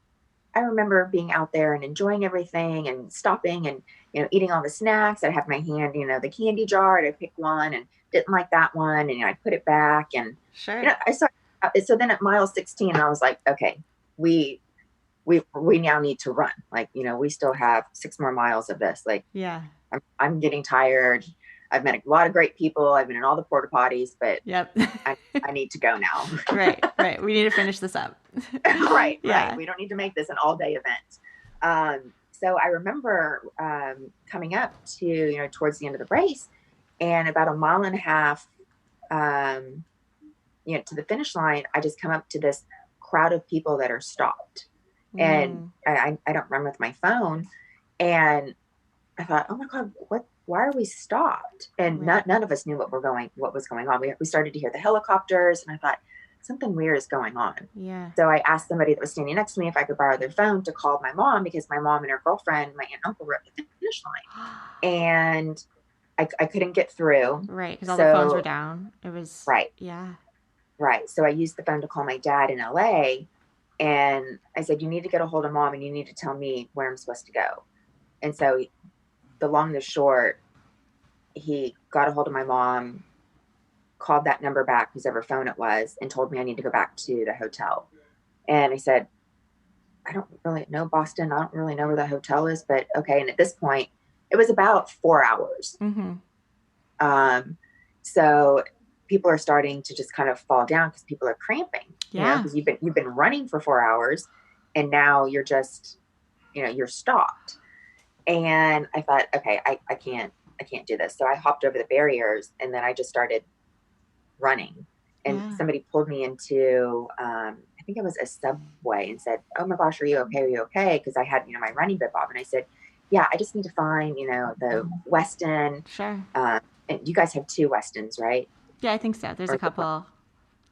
I remember being out there and enjoying everything and stopping and, eating all the snacks. I'd have my hand, the candy jar, and I'd pick one and didn't like that one. And I'd put it back. And, sure. So then at mile 16, I was like, okay, we now need to run. Like, we still have 6 more miles of this. Like, yeah, I'm getting tired. I've met a lot of great people. I've been in all the porta potties, but yep. I need to go now. Right. We need to finish this up. Right. We don't need to make this an all-day event. So I remember coming up to, towards the end of the race, and about a mile and a half, to the finish line, I just come up to this crowd of people that are stopped. And I don't run with my phone. And I thought, oh my God, why are we stopped? And none of us knew what was going on. We started to hear the helicopters, and I thought something weird is going on. Yeah. So I asked somebody that was standing next to me if I could borrow their phone to call my mom, because my mom and her girlfriend, my aunt and uncle, were at the finish line. And I couldn't get through. Right. Because all the phones were down. It was. Right. Yeah. Right. So I used the phone to call my dad in LA. And I said, you need to get a hold of Mom, and you need to tell me where I'm supposed to go. And so the long and the short, he got a hold of my mom, called that number back, whosever phone it was, and told me I need to go back to the hotel. And I said, I don't really know Boston. I don't really know where the hotel is, but okay. And at this point, it was about 4 hours. Mm-hmm. So people are starting to just kind of fall down because people are cramping. Yeah. Because you've been running for 4 hours, and now you're just, you're stopped. And I thought, okay, I can't do this. So I hopped over the barriers, and then I just started running. And somebody pulled me into, I think it was a Subway, and said, oh my gosh, are you okay? Are you okay? Because I had, my running bib off. And I said, yeah, I just need to find, the Westin. Sure. And you guys have 2 Westins, right? Yeah, I think so. There's a couple.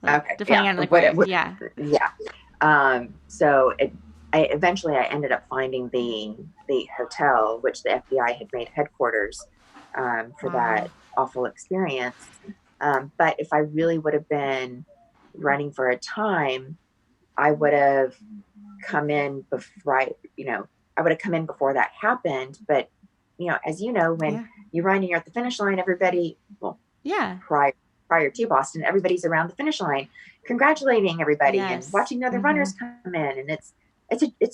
Okay. Depending on yeah. Yeah. So I eventually ended up finding the hotel, which the FBI had made headquarters for that awful experience. But if I really would have been running for a time, I would have come in before, I would have come in before that happened. But, as you know, when you run and you're at the finish line, everybody, prior to Boston, everybody's around the finish line congratulating everybody and watching other runners come in. And it's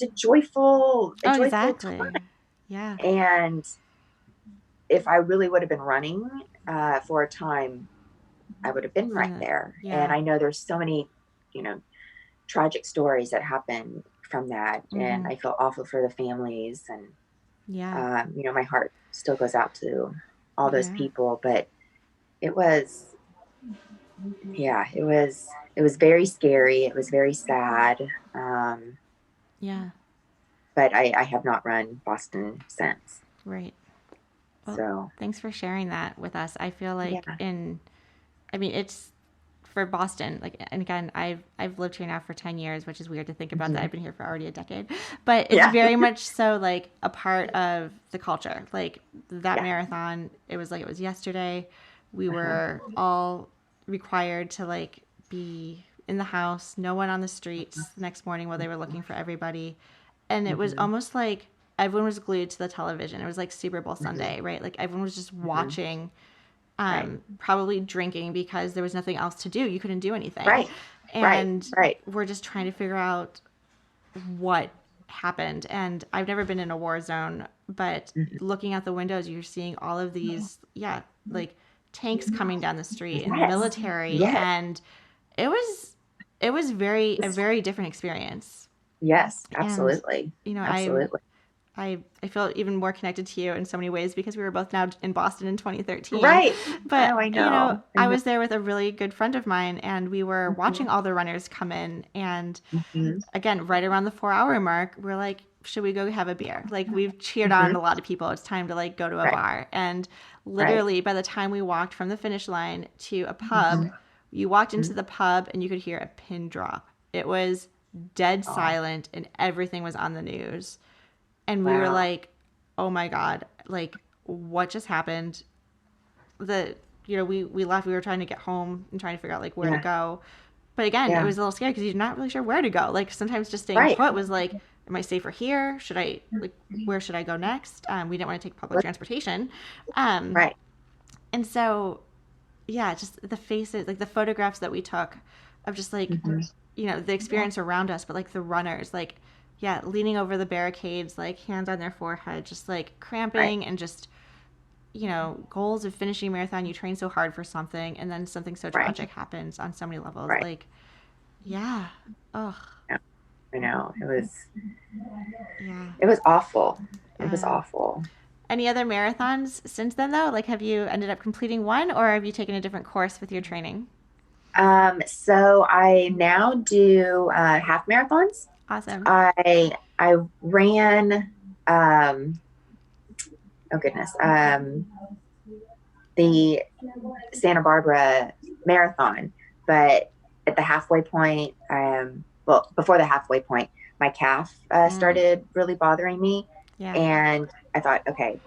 a joyful exactly. time. Yeah. And if I really would have been running for a time, I would have been right there. Yeah. And I know there's so many, tragic stories that happen from that. Mm-hmm. And I feel awful for the families. And, my heart still goes out to all those people. But it was very scary. It was very sad. But I have not run Boston since. Right. Well, so thanks for sharing that with us. I feel like it's for Boston, and again, I've lived here now for 10 years, which is weird to think about that I've been here for already a decade, but it's very much so a part of the culture. That marathon, it was yesterday. We were all required to be in the house, no one on the streets the next morning while they were looking for everybody. And it was almost like everyone was glued to the television. It was like Super Bowl Sunday, right? Everyone was just watching, probably drinking because there was nothing else to do. You couldn't do anything. Right. And right. we're just trying to figure out what happened. And I've never been in a war zone, but looking out the windows, you're seeing all of these, like tanks coming down the street and Yes. military. Yes. And it was a very different experience. Yes, And, absolutely. you know, Absolutely. I feel even more connected to you in so many ways because we were both now in Boston in 2013. Right. But, oh, I know. you know, I know. I was there with a really good friend of mine, and we were watching all the runners come in. And again, right around the 4-hour mark, we're like, should we go have a beer? Like, we've cheered on a lot of people. It's time to like go to a bar. And literally by the time we walked from the finish line to a pub, you walked into the pub and you could hear a pin drop. It was dead silent and everything was on the news. And we were like, oh my God, like what just happened? We left, we were trying to get home and trying to figure out like where to go. But again, it was a little scary because you're not really sure where to go. Like sometimes just staying put was like, am I safer here? Should I, like, where should I go next? We didn't want to take public transportation. And so, just the faces, like the photographs that we took of just like, you know, the experience around us, but like the runners, like, leaning over the barricades, like hands on their forehead, just like cramping and just, you know, goals of finishing a marathon. You train so hard for something and then something so tragic happens on so many levels. Like, oh. I know. It was awful. It was awful. Any other marathons since then though? Like have you ended up completing one or have you taken a different course with your training? So I now do half marathons. Awesome. I ran the Santa Barbara marathon, but at the halfway point, before the halfway point, my calf started really bothering me. And I thought, okay,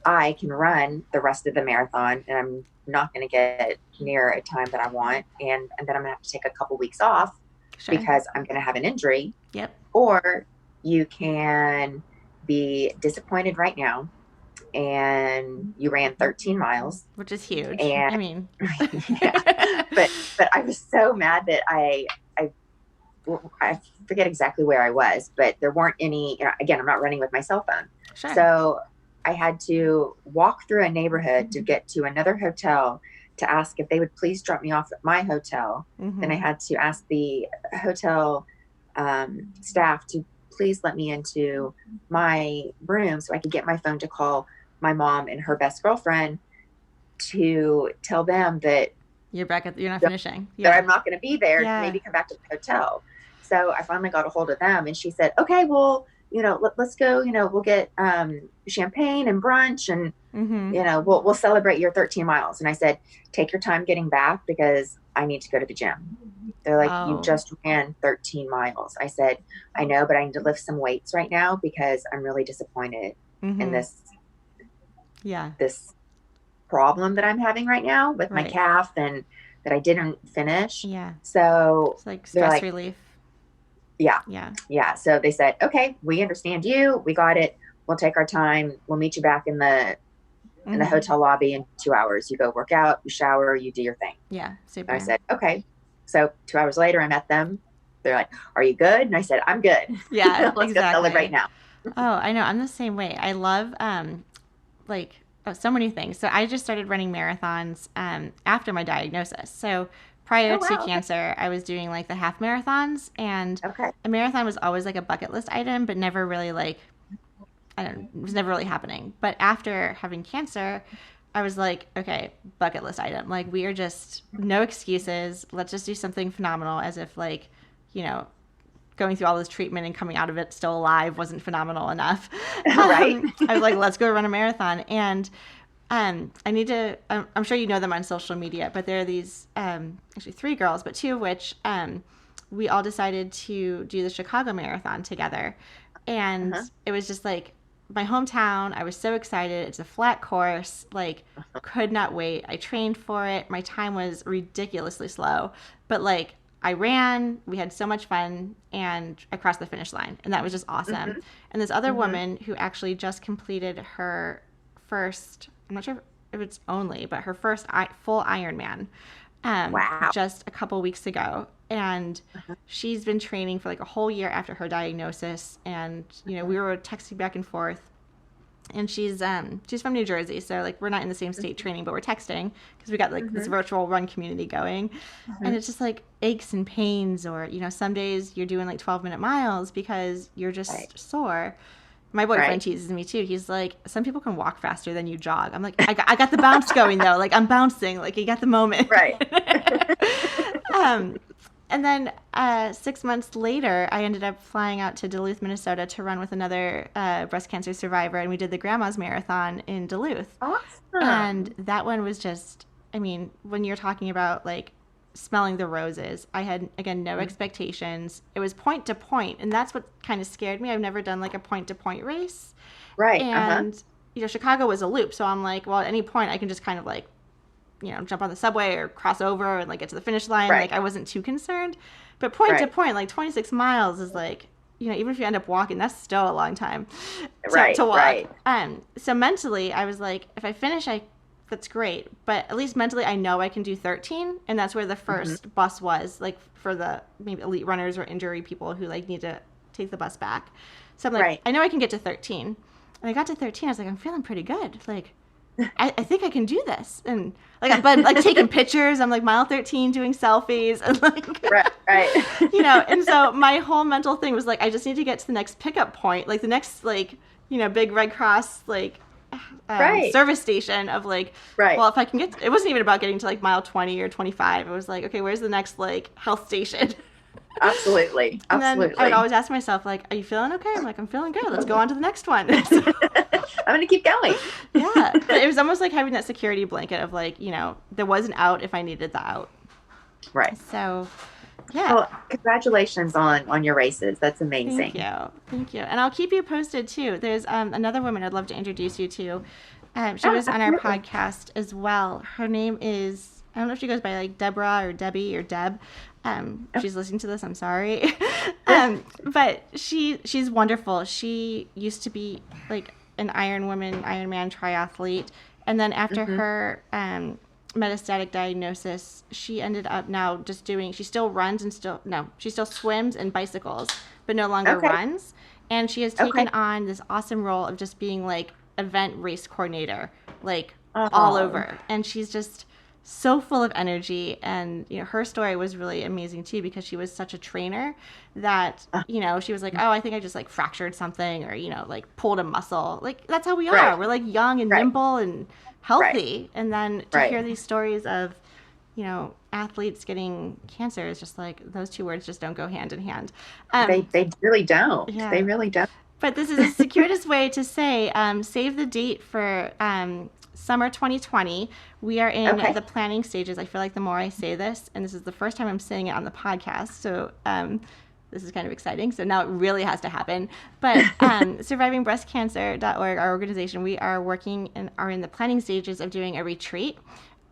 I can run the rest of the marathon and I'm not going to get near a time that I want. And then I'm going to have to take a couple weeks off because I'm going to have an injury. Or you can be disappointed right now and you ran 13 miles. Which is huge. And, I mean. But I was so mad that I forget exactly where I was, but there weren't any, again, I'm not running with my cell phone. So I had to walk through a neighborhood to get to another hotel to ask if they would please drop me off at my hotel. Then I had to ask the hotel staff to please let me into my room so I could get my phone to call my mom and her best girlfriend to tell them that you're not finishing. That I'm not going to be there. Maybe come back to the hotel. So I finally got a hold of them and she said, okay, well, let's go, we'll get champagne and brunch and, we'll celebrate your 13 miles. And I said, take your time getting back because I need to go to the gym. They're like, you just ran 13 miles. I said, I know, but I need to lift some weights right now because I'm really disappointed in this problem that I'm having now with my calf and that I didn't finish. So it's like stress relief. So they said, okay, we understand you. We got it. We'll take our time. We'll meet you back in the hotel lobby in 2 hours. You go work out, you shower, you do your thing. Super. And I said, okay. So 2 hours later, I met them. They're like, are you good? And I said, I'm good. Let's go celebrate now. Oh, I know. I'm the same way. I love so many things. So I just started running marathons after my diagnosis. So prior to cancer, I was doing like the half marathons, and a marathon was always like a bucket list item, but never really it was never really happening. But after having cancer, I was like, okay, bucket list item. Like we are just no excuses. Let's just do something phenomenal as if going through all this treatment and coming out of it still alive wasn't phenomenal enough. I was like, let's go run a marathon. And I'm sure you know them on social media, but there are these, actually 3 girls, but 2 of which we all decided to do the Chicago Marathon together. And it was just like my hometown. I was so excited. It's a flat course, could not wait. I trained for it. My time was ridiculously slow, but I ran, we had so much fun, and I crossed the finish line, and that was just awesome. And this other woman who actually just completed her first, I'm not sure if it's only, but her first full Ironman, Wow. just a couple weeks ago. And she's been training for like a whole year after her diagnosis. And, you know, we were texting back and forth. And she's from New Jersey, so like we're not in the same state training, but we're texting because we got like this virtual run community going. And it's just like aches and pains, or, you know, some days you're doing like 12-minute miles because you're just sore. My boyfriend teases me too. He's like, some people can walk faster than you jog. I'm like, I got the bounce going though. Like I'm bouncing. Like you got the moment. Right. And then 6 months later, I ended up flying out to Duluth, Minnesota to run with another breast cancer survivor. And we did the Grandma's Marathon in Duluth. Awesome. And that one was just, I mean, when you're talking about like smelling the roses, I had, again, no expectations. It was point to point. And that's what kind of scared me. I've never done like a point to point race. Right. And, you know, Chicago was a loop. So I'm like, well, at any point I can just kind of like, you know, jump on the subway or cross over and like get to the finish line. Like I wasn't too concerned, but point to point, like 26 miles is like, you know, even if you end up walking, that's still a long time to walk. So mentally I was like, if I finish, that's great. But at least mentally I know I can do 13. And that's where the first bus was, like for the maybe elite runners or injury people who like need to take the bus back. So I'm like, I know I can get to 13. And I got to 13. I was like, I'm feeling pretty good. Like, I think I can do this. And like, but like taking pictures, I'm like mile 13 doing selfies and like, you know, and so my whole mental thing was like, I just need to get to the next pickup point, like the next, like, you know, big Red Cross, like, service station of like, well, if I can get, it wasn't even about getting to like mile 20 or 25. It was like, okay, where's the next like health station? Absolutely. And then I would always ask myself, like, are you feeling okay? I'm like, I'm feeling good. Let's go on to the next one. So, I'm going to keep going. Yeah. But it was almost like having that security blanket of like, you know, there was an out if I needed the out. Right. So, yeah. Well, congratulations on your races. That's amazing. Thank you. And I'll keep you posted too. There's another woman I'd love to introduce you to. She was on our podcast as well. Her name is, I don't know if she goes by like Deborah or Debbie or Deb. She's listening to this, I'm sorry. But she's wonderful. She used to be like an Ironman triathlete. And then after her metastatic diagnosis, she ended up now just doing, she still runs and she still swims and bicycles, but no longer runs. And she has taken on this awesome role of just being like event race coordinator, like all over. And she's just so full of energy. And, you know, her story was really amazing too, because she was such a trainer that, you know, she was like, oh, I think I just like fractured something or, you know, like pulled a muscle. Like that's how we are. We're like young and nimble and healthy. And then to hear these stories of, you know, athletes getting cancer is just like, those two words just don't go hand in hand. They really don't. Yeah. They really don't. But this is the securest way to say, save the date for summer 2020. We are in the planning stages. I feel like the more I say this, and this is the first time I'm saying it on the podcast, so this is kind of exciting. So now it really has to happen. But survivingbreastcancer.org, our organization, we are working and are in the planning stages of doing a retreat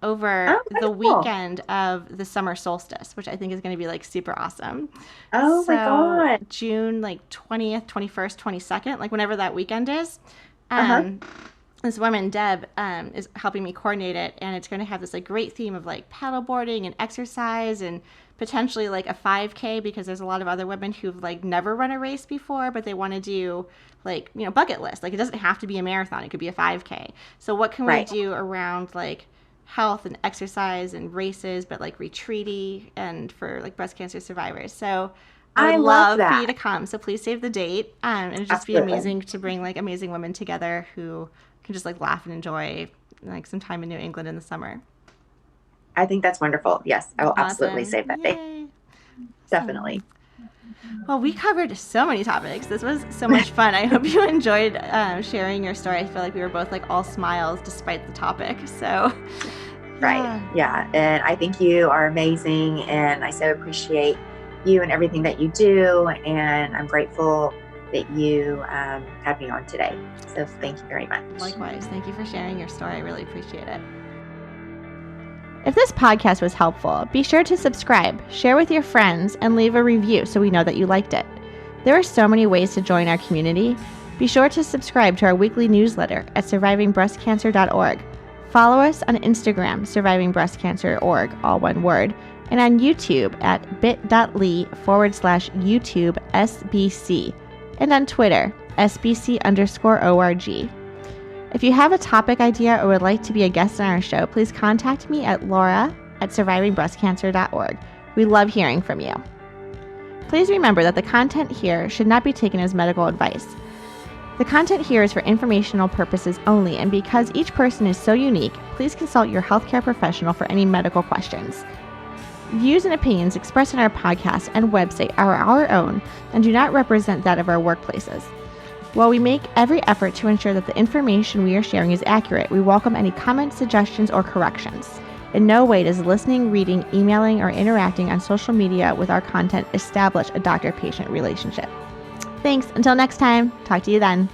over the weekend of the summer solstice, which I think is going to be like super awesome. Oh my God. June like 20th, 21st, 22nd, like whenever that weekend is. This woman, Deb, is helping me coordinate it, and it's going to have this like great theme of like paddleboarding and exercise and potentially like a 5K, because there's a lot of other women who've like never run a race before, but they want to do like, you know, bucket list. Like it doesn't have to be a marathon. It could be a 5K. So what can we do around like health and exercise and races, but like retreaty and for like breast cancer survivors? So I would love for you to come. So please save the date. And it'd just be amazing to bring like amazing women together who can just like laugh and enjoy like some time in New England in the summer. I think that's wonderful. Yes, I will absolutely save that date. Definitely. Well, we covered so many topics. This was so much fun. I hope you enjoyed sharing your story. I feel like we were both like all smiles despite the topic. So, yeah. And I think you are amazing, and I so appreciate you and everything that you do. And I'm grateful that you had me on today. So thank you very much. Likewise. Thank you for sharing your story. I really appreciate it. If this podcast was helpful, be sure to subscribe, share with your friends, and leave a review so we know that you liked it. There are so many ways to join our community. Be sure to subscribe to our weekly newsletter at survivingbreastcancer.org. Follow us on Instagram, survivingbreastcancer.org, all one word, and on YouTube at bit.ly/YouTube SBC, and on Twitter, SBC_ORG. If you have a topic idea or would like to be a guest on our show, please contact me at laura@survivingbreastcancer.org. We love hearing from you. Please remember that the content here should not be taken as medical advice. The content here is for informational purposes only, and because each person is so unique, please consult your healthcare professional for any medical questions. Views and opinions expressed in our podcast and website are our own and do not represent that of our workplaces. While we make every effort to ensure that the information we are sharing is accurate, we welcome any comments, suggestions, or corrections. In no way does listening, reading, emailing, or interacting on social media with our content establish a doctor-patient relationship. Thanks. Until next time. Talk to you then.